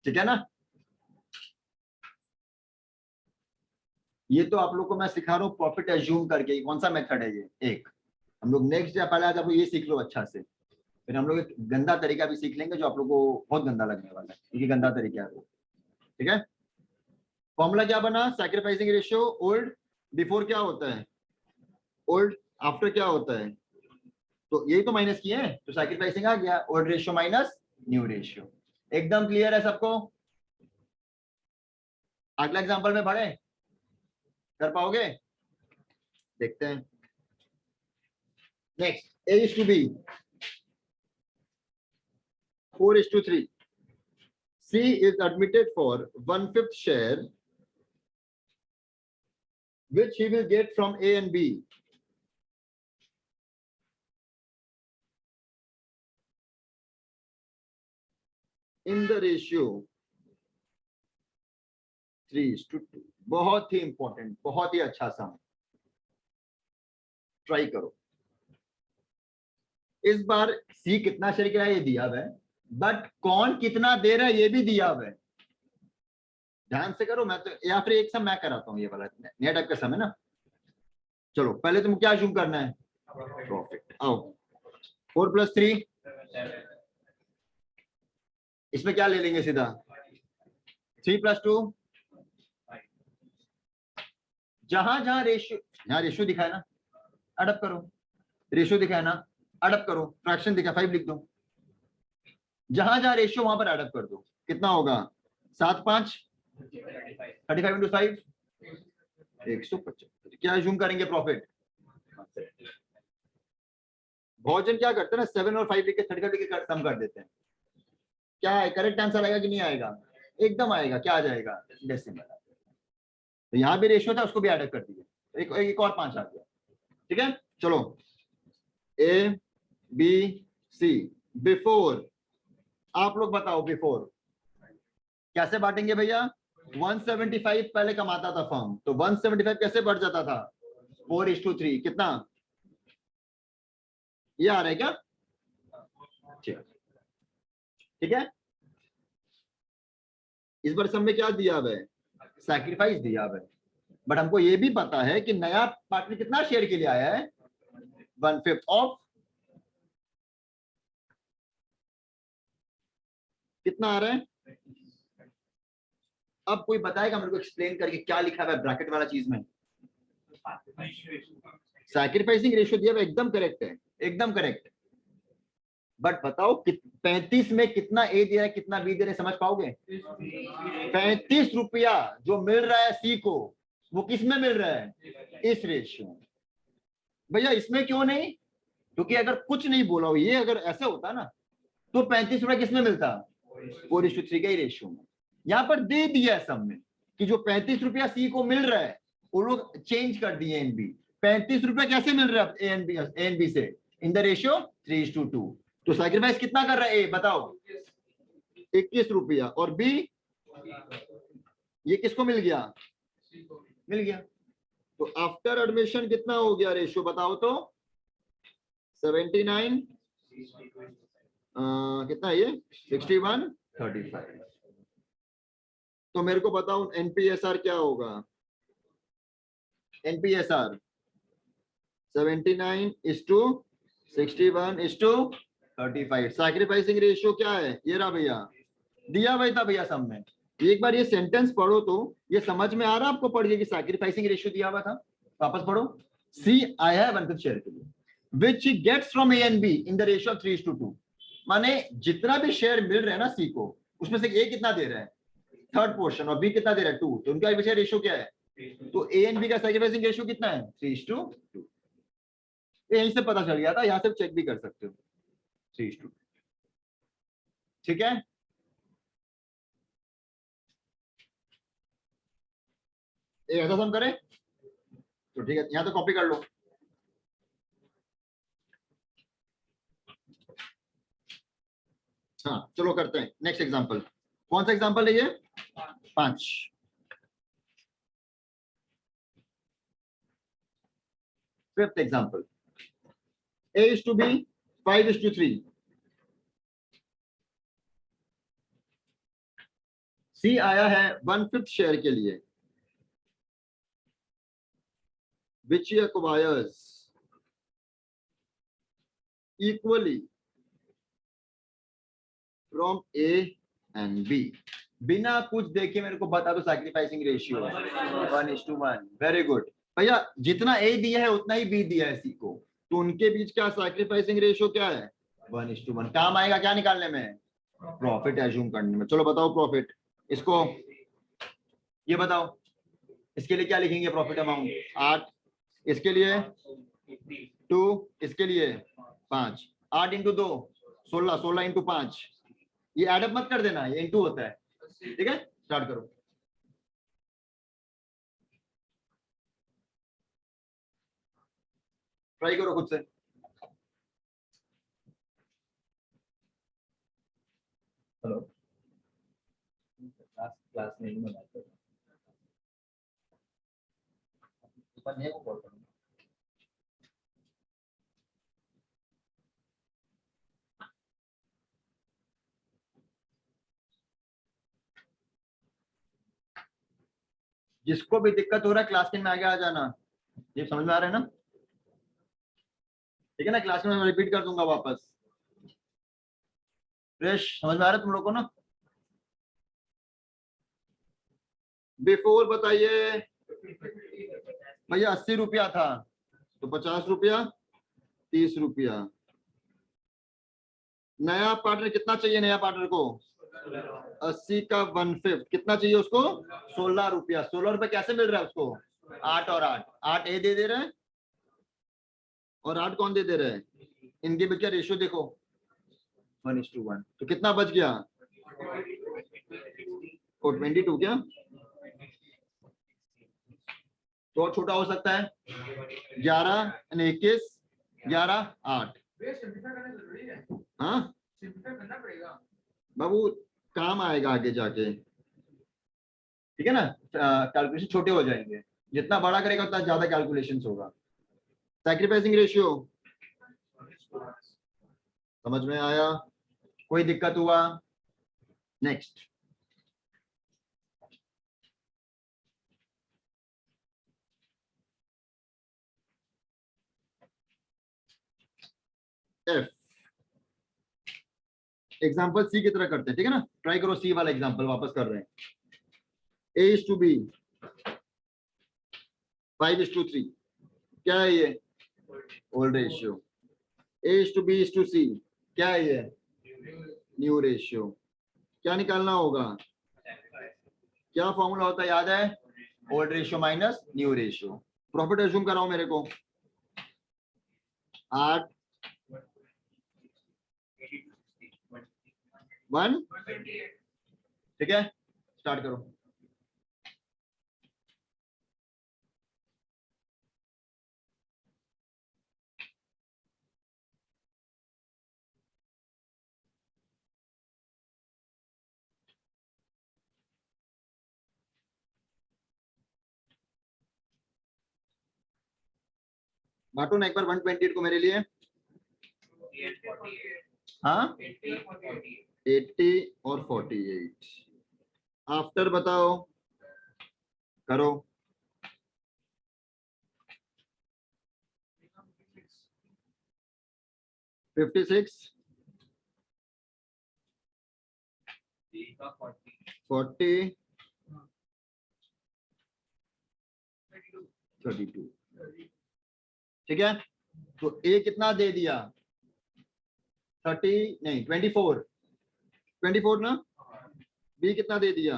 ठीक है ना? ये तो आप लोग को मैं सिखा रहा हूँ प्रॉफिट एज्यूम करके। कौन सा मेथड है ये? एक हम लोग नेक्स्ट या पहले आज आप ये सीख लो अच्छा से, फिर हम लोग एक गंदा तरीका भी सीख लेंगे जो आप लोग को बहुत गंदा लगने वाला है, क्योंकि गंदा तरीका है वो। ठीक है? फॉर्मूला क्या बना? सैक्रिफाइसिंग रेशियो ओल्ड बिफोर क्या होता है? ओल्ड आफ्टर क्या होता है? तो यही तो माइनस किए हैं, तो सैक्रिफाइसिंग आ गया। Old ratio minus new ratio. एकदम क्लियर है सबको? अगला एग्जांपल में बढ़े, कर पाओगे? देखते हैं। Next, A is to B, 4:3. C is admitted for 1/5 share which he will get from A and B. In the ratio 3:2. बहुत ही इंपॉर्टेंट, बहुत ही अच्छा सा, ट्राई करो। इस बार सी कितना शेयर किया ये दिया हुआ है, बट कौन कितना दे रहा है ये भी दिया हुआ है। ध्यान से करो, मैं तो या फिर एक सम मैं कराता हूँ, ये वाला नया टाइप का सम है ना। चलो पहले तुम क्या जूम करना है? प्रॉफिट। आओ 4+3, इसमें क्या ले लेंगे सीधा? 3+2। जहां जहां रेशियो, यहाँ रेशियो दिखा है ना, अडप करो। रेशियो दिखा है ना, अडप करो। फ्रैक्शन दिखा 5 लिख दो। जहां जहां रेशियो वहां पर अडप कर दो। कितना होगा? 7 5 35 × 5 175। क्या जूम करेंगे प्रॉफिट? भोजन क्या करते हैं ना, 7 और 5 लिख के 35 लिख के कम कर देते हैं। क्या है करेक्ट आंसर? आएगा कि नहीं आएगा? एकदम आएगा। क्या आ जाएगा? डेसिमल। तो यहाँ भी रेशियो था, उसको भी ऐड कर दिया, एक और 5 आ गया। ठीक है? चलो A B C बिफोर, आप लोग बताओ बिफोर कैसे बांटेंगे भैया? 175 पहले कमाता था फर्म, तो 175 कैसे बढ़ जाता था? 4:3। कितना ये आ रहा है क्या? ठीक है। इस बार सब में क्या दिया हुआ है? सैक्रिफाइस दिया हुआ है। बट हमको ये भी पता है कि नया पार्टनर कितना शेयर के लिए आया है? 1/5 ऑफ कितना आ रहा है? अब कोई बताएगा मेरे को एक्सप्लेन करके क्या लिखा हुआ है ब्रैकेट वाला चीज में? सैक्रिफाइसिंग रेशियो दिया हुआ, एकदम करेक्ट है, एकदम करेक्ट। बट बताओ 35 में कितना ए दे रहा है, कितना बी दे रहा है, समझ पाओगे? 35 रुपया जो मिल रहा है सी को, वो किस में मिल रहा है? इस रेशियो में। भैया इसमें क्यों नहीं? क्योंकि अगर कुछ नहीं बोला हो, ये अगर ऐसा होता ना, तो 35 रुपया किसमें मिलता? 4:3 का ही रेशियो में। यहाँ पर दे दिया है सब में कि जो 35 रुपया सी को मिल रहा है, वो लोग चेंज कर दिए एन बी। 35 रुपया कैसे मिल रहा है ए एन बी से? इन द रेशियो 3:2। तो सैक्रिफाइस कितना कर रहा है ए? बताओ 21 रुपया। और बी ये किसको मिल गया? मिल गया। तो आफ्टर एडमिशन कितना हो गया रेशियो? बताओ तो 79 कितना है ये 61 35। तो मेरे को बताओ एनपीएसआर क्या होगा। एनपीएसआर 79:61:35। सैक्रिफाइसिंग रेशियो क्या है, ये रहा भैया, दिया हुआ था भैया सब में। एक बार ये सेंटेंस पढ़ो तो ये समझ में आ रहा आपको, पढ़िए कि सैक्रिफाइसिंग रेशियो दिया हुआ था। वापस पढ़ो। सी आया है 1/5 शेयर के लिए, which gets from A and B in the ratio of 3:2। माने जितना भी शेयर मिल रहा है ना सी को, उसमें से ए कितना दे रहा है, थर्ड पोर्शन, और बी कितना दे रहा है 2, तो उनका विषय रेशियो क्या है, तो ए एंड बी का सैक्रिफाइसिंग रेशियो कितना है 3:2। यहीं से पता चल गया था, यहां से चेक भी कर सकते हो 3:2। ठीक है, ऐसा सम करें तो ठीक है, यहां तो कॉपी कर लो। हाँ चलो करते हैं नेक्स्ट एग्जांपल। कौन सा एग्जांपल है ये, 5। Fifth example, A:B 5:3। सी आया है 1/5 शेयर के लिए, which he acquires equally from A and B। बिना कुछ देखे मेरे को बता दो सैक्रिफाइसिंग रेशियो 1:1। वेरी गुड भैया, जितना ए दिया है उतना ही बी दिया है सी को, तो उनके बीच का सैक्रिफाइसिंग रेशियो क्या है 1:1। काम आएगा क्या निकालने में, प्रॉफिट एज्यूम करने में। चलो बताओ प्रॉफिट, इसको ये बताओ, इसके लिए क्या लिखेंगे प्रॉफिट अमाउंट 8, इसके लिए 2, इसके लिए 5। 8 × 2 16, 16 × 5। ये एडअप मत कर देना, ये इंटू होता है। ठीक है, स्टार्ट करो। ट्राई करो खुद से। हेलो, क्लास में ही बात कर रहा हूं। जिसको भी दिक्कत हो रहा है क्लास में आगे आ जाना। ये समझ में आ रहा है ना, ठीक है ना, क्लास में मैं रिपीट कर दूंगा वापस। फ्रेश समझ में आ रहा है तुम लोग को ना। बिफोर बताइए भैया 80 रुपया था, तो 50 रुपया 30 रुपया। नया पार्टनर कितना चाहिए, नया पार्टनर को 80 का 1/5 कितना चाहिए उसको 16 रुपया। 16 रुपया कैसे मिल रहा है उसको, 8 और 8, 8 ए दे रहे हैं और 8 कौन दे रहे हैं, इनके बीच का रेशियो देखो 1:1। तो कितना बच गया, और 22 क्या, तो और छोटा हो सकता है 11 21 11 8। हाँ बाबू, काम आएगा आगे जाके, ठीक है ना, कैलकुलेशन छोटे हो जाएंगे, जितना बड़ा करेगा उतना ज्यादा कैलकुलेशंस होगा। सैक्रिफाइसिंग रेशियो समझ में आया, कोई दिक्कत हुआ, नेक्स्ट। एफ, एग्जांपल सी की तरह करते हैं, ठीक है ना, ट्राई करो सी वाला एग्जांपल वापस कर रहे हैं। A:B 5:3 क्या है ये, ओल्ड रेशियो। A:B:C क्या है ये, न्यू रेशियो। क्या निकालना होगा, क्या फॉर्मूला होता है याद है, old ratio minus new ratio. Profit assume कराओ मेरे को 8 1, ठीक है, स्टार्ट करो। बांटो ना एक बार 128 को मेरे लिए। हाँ 80 और 48 आफ्टर बताओ करो 56 40 32 ठीक है। तो ए कितना दे दिया 30 नहीं 24 ना। बी कितना दे दिया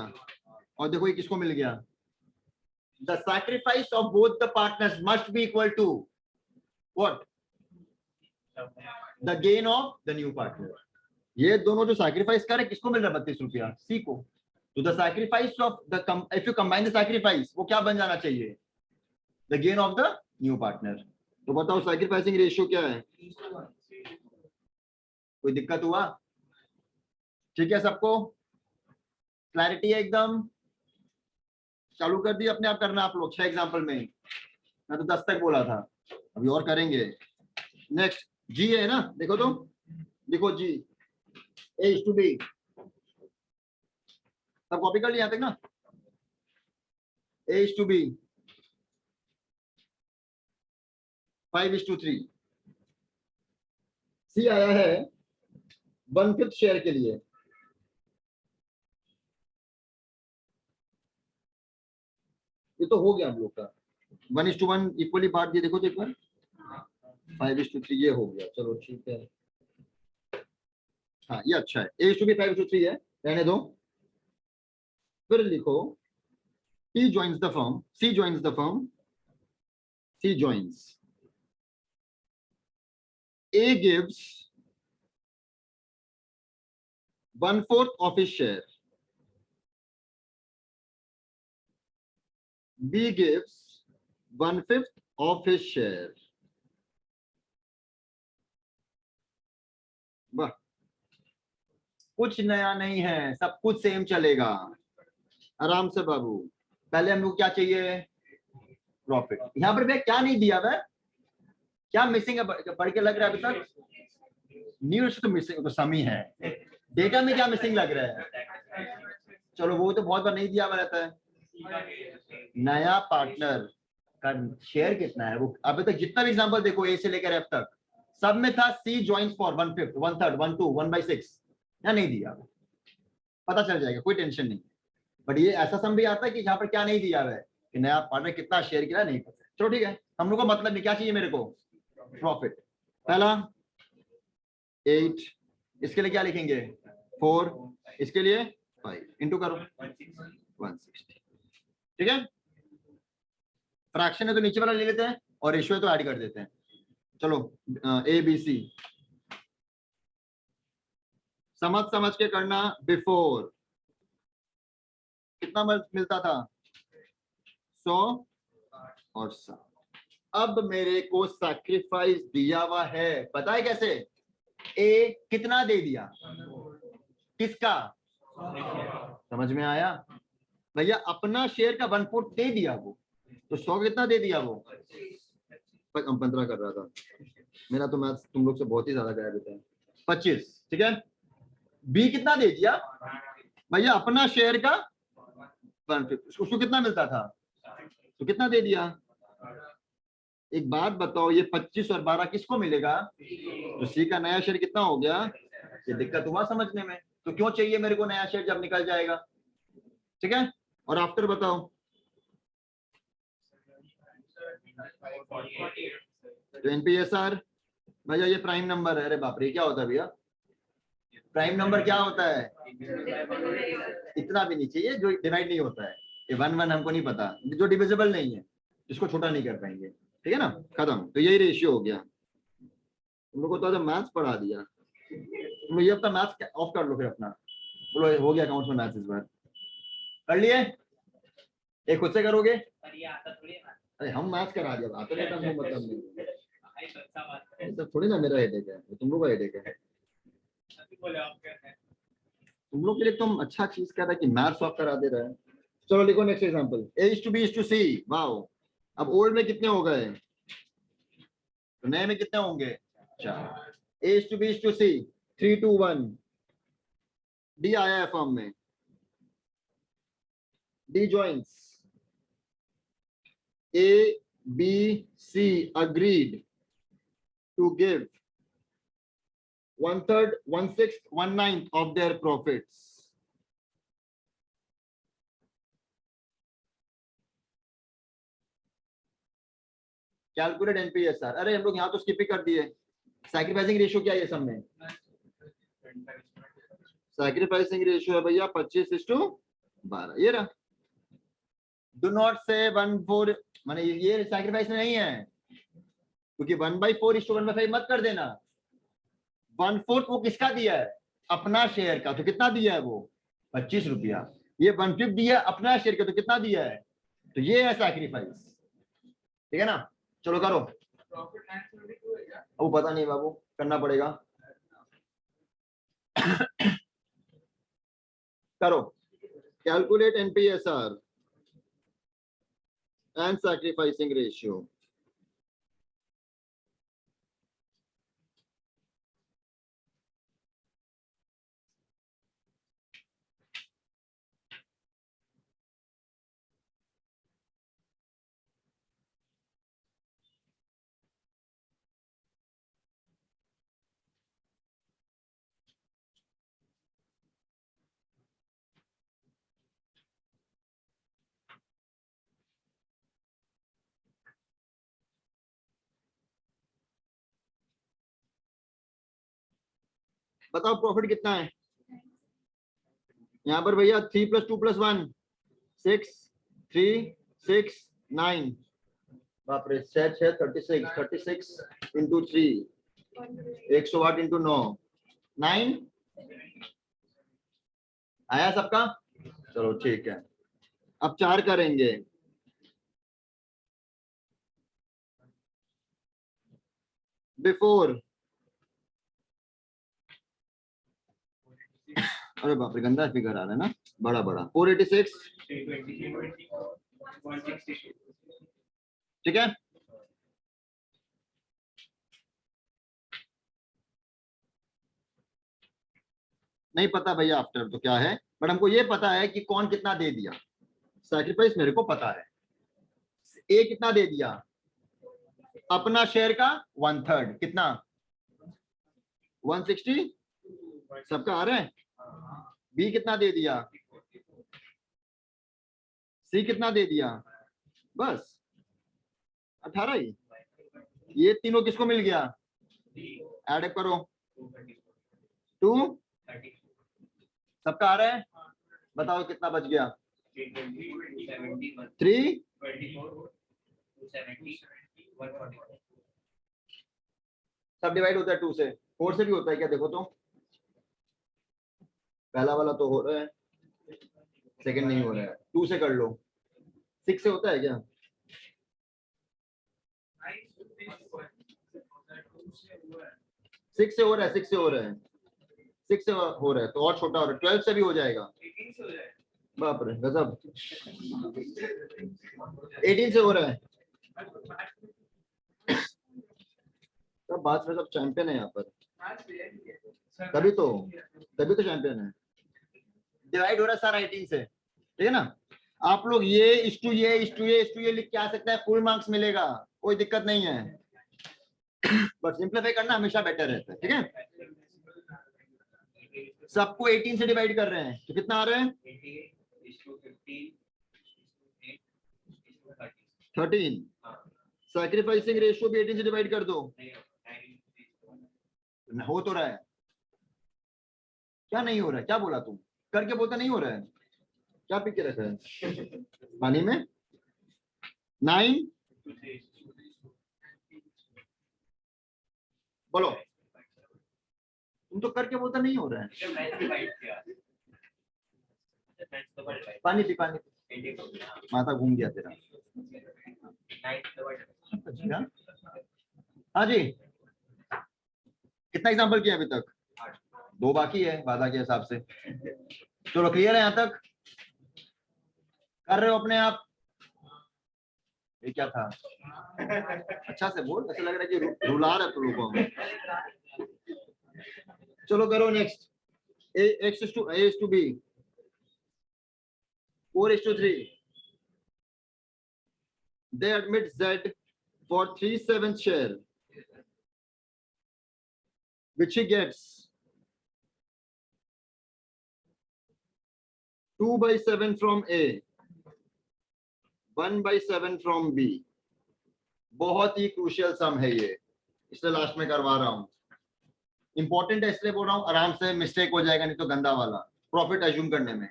और देखो ये किसको मिल गया the sacrifice of both the partners must be equal to what the gain of the new partner. ये दोनों जो सैक्रिफाइस करे किसको मिल रहा है 32 रुपया सी को। तो the sacrifice of the if you combine the sacrifice वो क्या बन जाना चाहिए the gain of the new partner. तो बताओ सैक्रिफाइसिंग रेशियो क्या है कोई दिक्कत हुआ ठीक है सबको क्लैरिटी है एकदम। चालू कर दी अपने आप करना आप लोग 6 एग्जांपल में मैं तो 10 तक बोला था अभी और करेंगे। नेक्स्ट जी है ना देखो तो देखो जी ए इज टू बी सब कॉपी कर लिया तक ना ए इज टू बी 5:3 सी आया है 1/5 शेयर के लिए ये तो हो गया हम लोग का 1:1 इक्वली बांट दिए देखो तो एक बार 5:3 ये हो गया चलो ठीक है। हाँ ये अच्छा है ए टू बी 5:3 है रहने दो। फिर लिखो P joins the firm C joins the firm C joins A gives 1/4 of his share B gives 1/5 of his share। वाह कुछ नया नहीं है सब कुछ सेम चलेगा आराम से बाबू। पहले हम लोग क्या चाहिए प्रॉफिट। यहां पर भैया क्या नहीं दिया वह क्या मिसिंग है पढ़ के लग रहा है अभी तक न्यूज तो मिसिंग तो समी है डेटा में क्या मिसिंग लग रहा है चलो वो तो बहुत बार नहीं दिया हुआ रहता है। नया पार्टनर का शेयर कितना है वो अभी तक जितना भी एग्जांपल देखो ए से लेकर एफ तक सब में था सी ज्वाइंस फॉर 1/5 1/3 1/2 1/6 या नहीं दिया पता चल जाएगा कोई टेंशन नहीं। बट ये ऐसा सम भी आता है कि जहां पर क्या नहीं दिया हुआ है कि नया पार्टनर कितना शेयर किया नहीं पता। चलो ठीक है हम लोग को मतलब नहीं क्या चाहिए मेरे को प्रॉफिट। पहला 8 इसके लिए क्या लिखेंगे 4 इसके लिए 5 इंटू करो 160 ठीक है। फ्रैक्शन है तो नीचे वाला ले लेते हैं और रेशियो है तो ऐड कर देते हैं। चलो ए बी सी समझ के करना। बिफोर कितना मिलता था 100 और 7 अब मेरे को सैक्रिफाइस दिया हुआ है पता है कैसे ए कितना दे दिया किसका समझ में आया भैया अपना शेयर का 1/4 दे दिया वो तो 100 कितना दे दिया वो 15 कर रहा था मेरा तो मैथ्स तुम लोग से बहुत ही ज्यादा गया देता है 25 ठीक है। बी कितना दे दिया भैया अपना शेयर का 1/5 उसको कितना मिलता था तो कितना दे दिया। एक बात बताओ ये 25 और 12 किसको मिलेगा तो सी का नया शेयर कितना हो गया। ये दिक्कत हुआ समझने में तो क्यों चाहिए मेरे को नया शेयर जब निकल जाएगा ठीक है। और आफ्टर बताओ तो एनपीएसआर भैया ये प्राइम नंबर है। अरे बाप रे क्या होता है भैया प्राइम नंबर क्या होता है इतना भी नहीं चाहिए जो डिवाइड नहीं होता है। ये 1/1 हमको नहीं पता जो डिविजिबल नहीं है इसको छोटा नहीं कर पाएंगे ठीक है ना खत्म। तो यही रेशियो हो गया तुम लोग को तो मैथ्स पढ़ा दिया तुम ये अपना मैथ्स ऑफ कर लो फिर अपना बोलो हो गया अकाउंट्स में मैथ्स इस बार कर लिए एक खुद से करोगे अरे हम मैथ्स करा दिया आता नहीं था मतलब नहीं तो थोड़ी ना मेरा हेडेक है तुम लोग का हेडेक है। तुम लोग के लिए तुम अच्छा चीज कर रहा है कि मैथ्स सॉल्व करा दे रहा है। चलो लिखो next example A is to B is to C wow. अब ओल्ड में कितने हो गए तो नए में कितने होंगे 4 A is to B is to C, 3 to 1. D आया है फॉर्म में. D joins. A, B, C agreed to give 1/3, 1/6, 1/9 of their profits. Calculate एनपीएसआर. अरे हम लोग यहाँ तो स्किप ही कर दिए. सैक्रिफाइसिंग रेशियो क्या है ये सब में? सैक्रिफाइसिंग रेशियो है भैया 25:12. ये रहा. डू नॉट से 1/4, माने ये सैक्रिफाइस में नहीं है, क्योंकि 1/4:1/5 मत कर देना. 1/4 वो किसका दिया है? अपना शेयर का. तो कितना दिया है वो? 25 रुपया. ये 1/5 दिया अपना शेयर का, तो कितना दिया है? तो ये है सैक्रिफाइस. ठीक है ना? चलो करो. वो पता नहीं बाबू, करना पड़ेगा. करो. Calculate एनपीएसआर and sacrificing ratio. बताओ प्रॉफिट कितना है यहाँ पर भैया? 3 + 2 + 1 6, 3 6 9. बाप रे. 6 6 36, 36 इंटू 3 108 इंटू 9 9. आया सबका? चलो ठीक है. अब 4 करेंगे. बिफोर. अरे बाप रे, गंदा फिगर आ रहा है ना, बड़ा बड़ा. 486. ठीक है. नहीं पता भैया आफ्टर तो क्या है, बट हमको ये पता है कि कौन कितना दे दिया. सैक्रिफाइस मेरे को पता है. ए कितना दे दिया? अपना शेयर का 1/3. कितना? 160. सबका आ रहा है. बी कितना दे दिया? सी कितना दे दिया? बस 18 ही. ये तीनों किसको मिल गया? ऐड करो. 2. सबका आ रहा है. बताओ कितना बच गया? 3. सब डिवाइड होता है 2 से. 4 से भी होता है क्या? देखो तो. पहला वाला तो हो रहा है, सेकंड नहीं हो रहा है. 2 से कर लो. 6 से होता है क्या? 6 से हो रहा है. 6 से हो रहा है. 6 से हो रहा है तो और छोटा हो रहा है. 12 से भी हो जाएगा. बाप रे गजब. 18 से हो रहा है. सब बात में सब चैंपियन है यहाँ पर. तभी तो चैंपियन है. डिवाइड हो रहा है सारा 18 से. ठीक है ना? आप लोग ये इस्टू ये लिख के आ सकते हैं. फुल मार्क्स मिलेगा, कोई दिक्कत नहीं है. बट सिंप्लीफाई करना हमेशा बेटर रहता है. ठीक है. सबको 18 से डिवाइड कर रहे हैं तो कितना आ रहा है? 13. सैक्रिफाइसिंग रेशियो भी 18 से डिवाइड कर दो. हो तो रहा है. क्या नहीं हो रहा है? क्या बोला तुम? करके बोलता नहीं हो रहा है. क्या पी के रखा है पानी में? 9. बोलो. तुम तो करके बोलता नहीं हो रहा है. पानी पी. माथा घूम गया तेरा. हाँ जी. कितना एग्जाम्पल किया अभी तक? 2 बाकी है वादा के हिसाब से. चलो क्लियर है यहाँ तक? कर रहे हो अपने आप? ये क्या था? अच्छा से बोल. ऐसा लग रहा है कि रुला रहा है तुम लोगों को. चलो करो next. x is to a is to b 4:3. They admit Z for 3/7 share, which he gets 2/7 from A, 1/7 from B. बहुत ही क्रूशियल सम है ये, इसलिए लास्ट में करवा रहा हूं। इंपॉर्टेंट है इसलिए बोल रहा हूं, आराम से मिस्टेक हो जाएगा नहीं तो गंदा वाला प्रॉफिट एज्यूम करने में।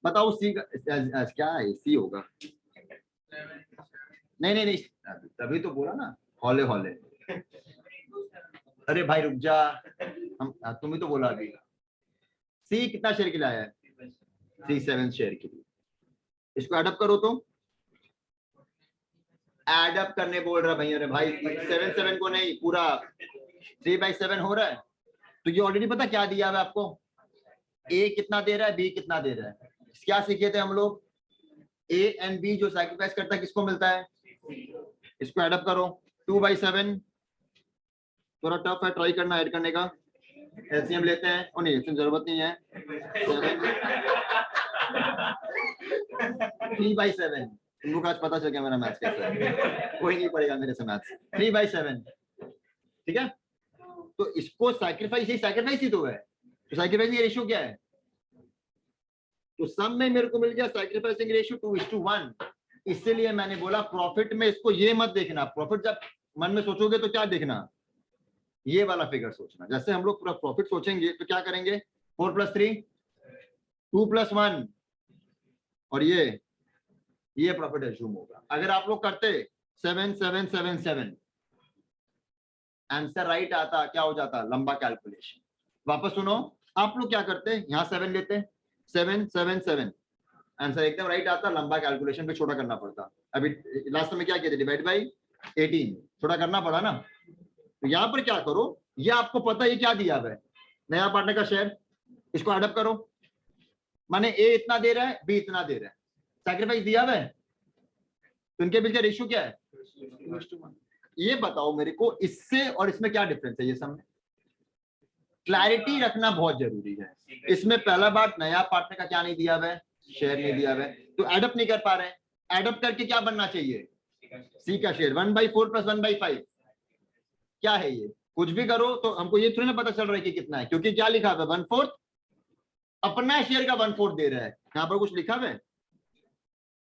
बताओ सी क्या है, सी होगा? नहीं तभी तो बोला ना हौले हौले। अरे भाई रुक जा, हम तुम ही तो बोला अभी। सी कितना शेयर के लिए आया है? 3/7 शेयर के लिए। इसको एडअप करो तो एडअप करने बोल रहा भाई। अरे भाई 7/7 को नहीं, पूरा 3/7 हो रहा है। तो ये ऑलरेडी पता क्या दिया है आपको, ए कितना दे रहा है, बी कितना दे रहा है। क्या सीखे थे हम लोग, ए एंड बी जो सैक्रिफाइस करता है किसको मिलता है? इसको एडअप करो 2/7। थोड़ा टफ है, ट्राई करना ऐड करने का। एलसीएम लेते हैं, और नहीं एलसीएम जरूरत नहीं है। 3/7 तुमको आज पता चल गया मेरा मैथ्स कैसा है, कोई नहीं पड़ेगा मेरे से मैथ्स। 3/7 ठीक है। तो इसको सैक्रिफाइस ही तो है। तो सैक्रिफाइसिंग रेशियो क्या है? तो सम में मेरे को मिल गया सैक्रिफाइसिंग रेशियो 2:1। इसलिए मैंने बोला प्रॉफिट में इसको ये मत देखना। प्रॉफिट जब मन में सोचोगे तो क्या देखना, ये वाला फिगर सोचना। जैसे हम लोग पूरा प्रॉफिट सोचेंगे तो क्या करेंगे, 4 + 3 2 + 1, और ये प्रॉफिट एज्यूम होगा। अगर आप लोग करते 7 7 7 7 आंसर राइट आता, क्या हो जाता, लंबा कैलकुलेशन। वापस सुनो, आप लोग क्या करते, यहाँ 7 लेते 7 7 7 आंसर एकदम राइट आता, लंबा कैलकुलेशन पे छोटा करना पड़ता। अभी लास्ट में क्या किया, डिवाइड बाई 18 छोटा करना पड़ा ना। तो यहाँ पर क्या करो, ये आपको पता है ये क्या दिया हुआ है, नया पार्टनर का शेयर। इसको एडअप करो, माने ए इतना दे रहा है, बी इतना दे रहा है, सैक्रिफाइस दिया हुआ है, तो इनके बीच का रेशियो क्या है? ये बताओ मेरे को, इससे और इसमें क्या डिफरेंस है? ये सब में क्लैरिटी रखना बहुत जरूरी है। इसमें पहला बात, नया पार्टनर का क्या नहीं दिया हुआ है, शेयर नहीं दिया हुआ है, तो एडअप नहीं कर पा रहे हैं। एडअप करके क्या बनना चाहिए, सी का शेयर 1/4 + 1/5। क्या है ये, कुछ भी करो तो हमको ये थोड़ी ना पता चल रहा है कि कितना है, क्योंकि क्या लिखा हुआ है 1/4 अपना शेयर का 1/4 दे रहा है। यहाँ पर कुछ लिखा हुआ है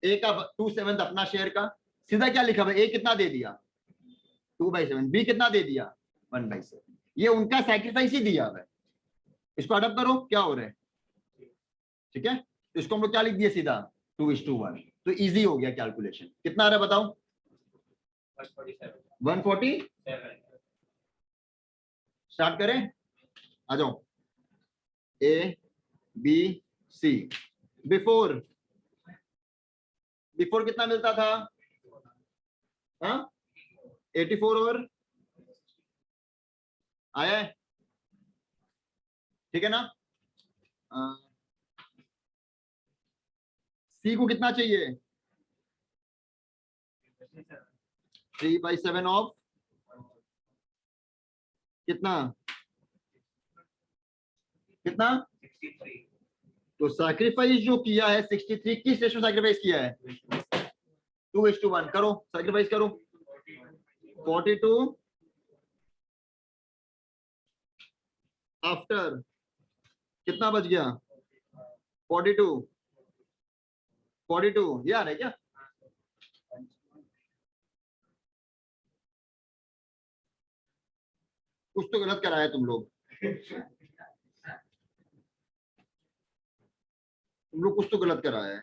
ए का 2/7 अपना शेयर का, सीधा क्या लिखा हुआ है, ए कितना दे दिया 2/7, बी कितना दे दिया 1/7। ये उनका सैक्रिफाइस ही दिया हुआ है। इसको अडॉप्ट करो, क्या हो रहा है, ठीक है। इसको हम लोग क्या लिख दिए सीधा 2:1, तो इजी हो गया कैलकुलेशन। कितना आ रहा है बताओ, 147। स्टार्ट करें, आ जाओ। ए बी सी, बिफोर कितना मिलता था, हाँ 84 और आया है, ठीक है ना। सी को कितना चाहिए, 3/7 ऑफ कितना 63। तो सैक्रिफाइस जो किया है 63, किस रेशो सैक्रिफाइस किया है, 2:1। करो सैक्रिफाइस करो, 42 आफ्टर कितना बच गया, 42 ये आ रहा है क्या, कुछ तो गलत कराया तुम लोग, कुछ तो गलत कराया है।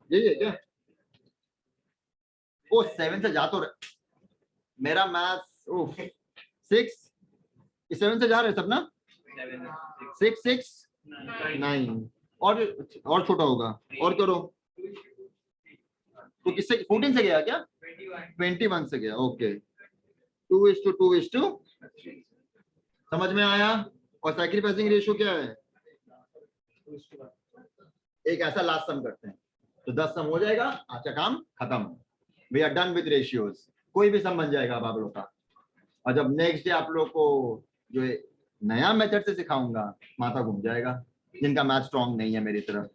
यही है क्या, ओ 7 से जा तो मेरा मैथ्स 6 7 से जा रहे सब ना, 6 6 9 और छोटा होगा, और करो। तो किससे 14 से गया क्या, 21 से गया, ओके। 2:2 समझ में आया। और सैक्रिफाइसिंग रेशियो क्या है, एक ऐसा लास्ट सम करते हैं, तो 10 सम हो जाएगा, अच्छा काम खत्म, we are done with ratios, कोई भी सम बन जाएगा अब आप लोग का। और जब नेक्स्ट डे आप लोग को जो नया मेथड से सिखाऊंगा माथा घूम जाएगा, जिनका मैथ स्ट्रॉन्ग नहीं है मेरी तरफ।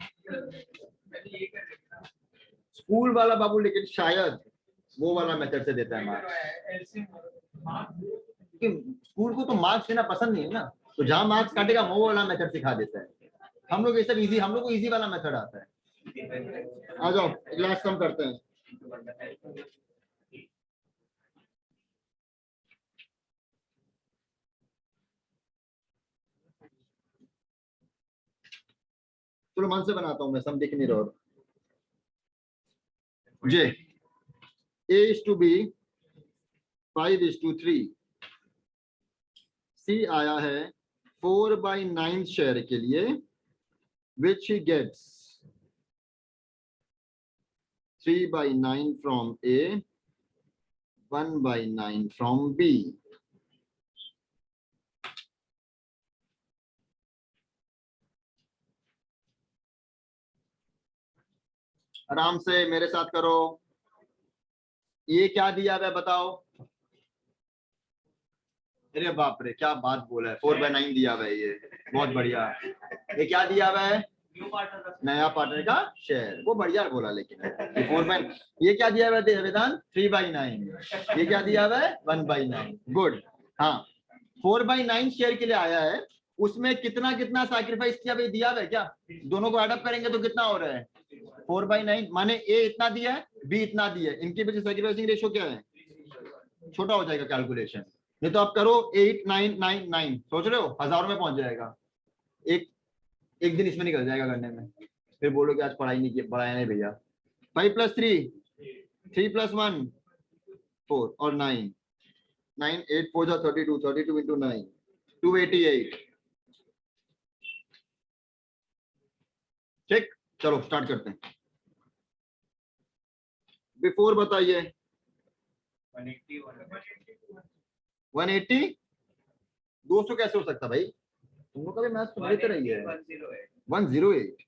स्कूल वाला बाबू लेकिन शायद वो वाला मेथड से देता है मार्क्स, स्कूल को तो मार्क्स देना पसंद नहीं है ना, तो जहां मार्क्स काटेगा वो वाला मेथड सिखा देता है। हम लोग ये सब इजी, हम लोग को इजी वाला मेथड आता है। आ जाओ लास्ट सम करते हैं। चलो मन से बनाता हूं मैं, सम दिख नहीं रहा। जे A/B 5:3, C आया है 4/9 शेयर के लिए, which he gets 3/9 from A, 1/9 from B. आराम से मेरे साथ करो। ये क्या दिया हुआ है बताओ? अरे बाप रे क्या बात बोला है, 4/9 दिया हुआ है, ये बहुत बढ़िया। ये क्या दिया हुआ है? नया पार्टनर का शेयर, वो बढ़िया बोला। लेकिन ये 4/, ये क्या दिया हुआ है वेदांत? 3/9। ये क्या दिया हुआ है? 1/9। गुड। हाँ 4/9 शेयर के लिए आया है, उसमें कितना कितना सैक्रिफाइस किया भाई दिया हुआ है क्या? दोनों को एड अप करेंगे तो कितना हो रहा है? 4/9, माने A इतना दिया है, B इतना दिया है, इनके बीच सैक्रिफाइसिंग रेशियो क्या है? छोटा हो जाएगा कैलकुलेशन। नहीं तो आप करो 8, 9, 9, 9, सोच रहे हो 1000 में पहुंच जाएगा। एक दिन इसमें निकल जाएगा करने में, फिर बोलोगे आज पढ़ाई नहीं की, पढ़ाया नहीं भैया। 5 + 3, 3 + 1 4 और 9, 9 8 4 जा 32, 32 into 9 288। ठीक, चलो स्टार्ट करते हैं। बिफोर बताइए। 180 200 कैसे हो सकता भाई? तुम लोग का भी मैथ सुनते रहिए। 108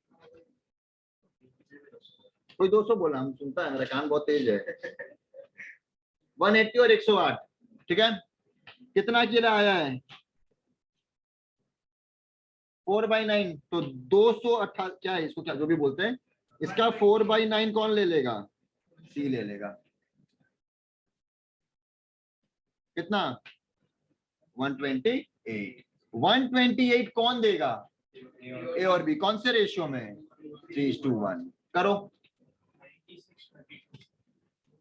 कोई 200 बोला, हम सुनता है, मेरा कान बहुत तेज है। 180 और 108, ठीक है। कितना के लिए आया है? 4/9, तो 208 क्या है इसको, क्या जो भी बोलते हैं, इसका 4/9 कौन ले लेगा? C ले लेगा। कितना? 128। 128 कौन देगा? A और B। कौन से रेशियो में? 3:1। करो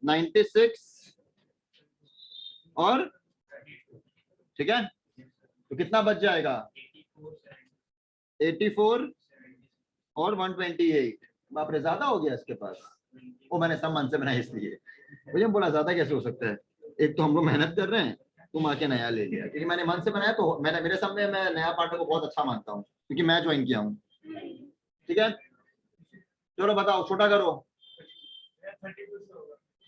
96 और, ठीक है, तो कितना बच जाएगा? 84 और 128। बाप रे ज्यादा हो गया इसके पास। वो मैंने सब मन से बनाया इसलिए, मुझे बोला ज्यादा कैसे हो सकता है, एक तो हम लोग मेहनत कर रहे हैं, तुम आके नया ले लिया। क्योंकि मैंने मन से बनाया, तो मैंने मेरे सामने, मैं नया पार्टनर को बहुत अच्छा मानता हूँ क्योंकि मैं ज्वाइन किया हूँ। ठीक है, चलो बताओ, छोटा करो।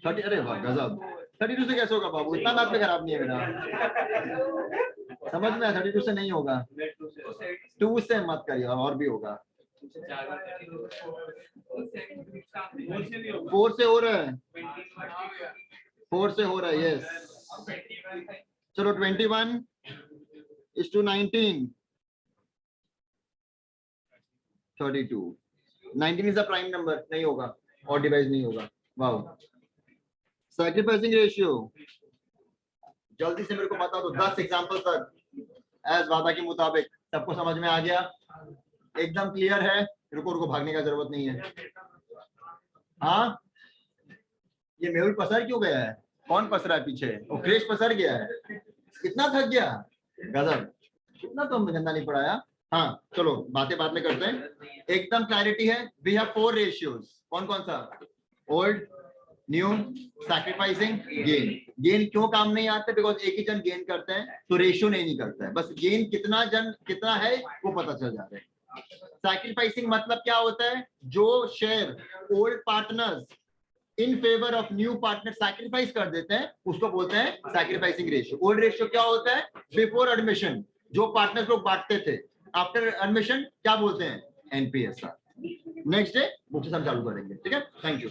30, अरे वाह गजब। 32 से कैसे होगा बाबू? इतना मैथ में खराब नहीं है मेरा, समझ में। 32 से नहीं होगा, 2 से मत करिए, और भी होगा। 4 से हो रहा है, 4 से हो रहा है, यस। चलो 21:19, 32। 19 इज अ प्राइम नंबर, नहीं होगा, और डिवाइड नहीं होगा। वाओ। सैक्रिफाइसिंग रेशियो जल्दी से मेरे को बता दो, 10 एग्जांपल तक, एज वादा के मुताबिक। सबको समझ में आ गया? एकदम क्लियर है? रुको रुको, भागने का जरूरत नहीं है। हाँ, ये मेहुल पसर क्यों गया है? कौन पसरा है पीछे? वो क्रेश पसर गया है, कितना थक गया। गजब, कितना तो हमने गंदा नहीं पढ़ाया। हाँ चलो बातें बाद में करते हैं। एकदम क्लैरिटी है। We have 4 ratios. कौन कौन सा? Old, new, sacrificing, gain. Gain क्यों काम नहीं आता? बिकॉज एक ही जन गेन करते हैं तो रेशियो नहीं निकलता है, बस गेन कितना जन कितना है वो पता चल जाता है। सैक्रिफाइसिंग मतलब क्या होता है? जो share old partners in favour of new partner sacrifice कर देते हैं उसको बोलते हैं सैक्रिफाइसिंग रेशियो। ओल्ड रेशियो क्या होता है? बिफोर एडमिशन जो पार्टनर्स लोग बांटते थे, आफ्टर एडमिशन क्या बोलते हैं? NPSR। नेक्स्ट डे बुक से सब चालू करेंगे, ठीक है। Thank you.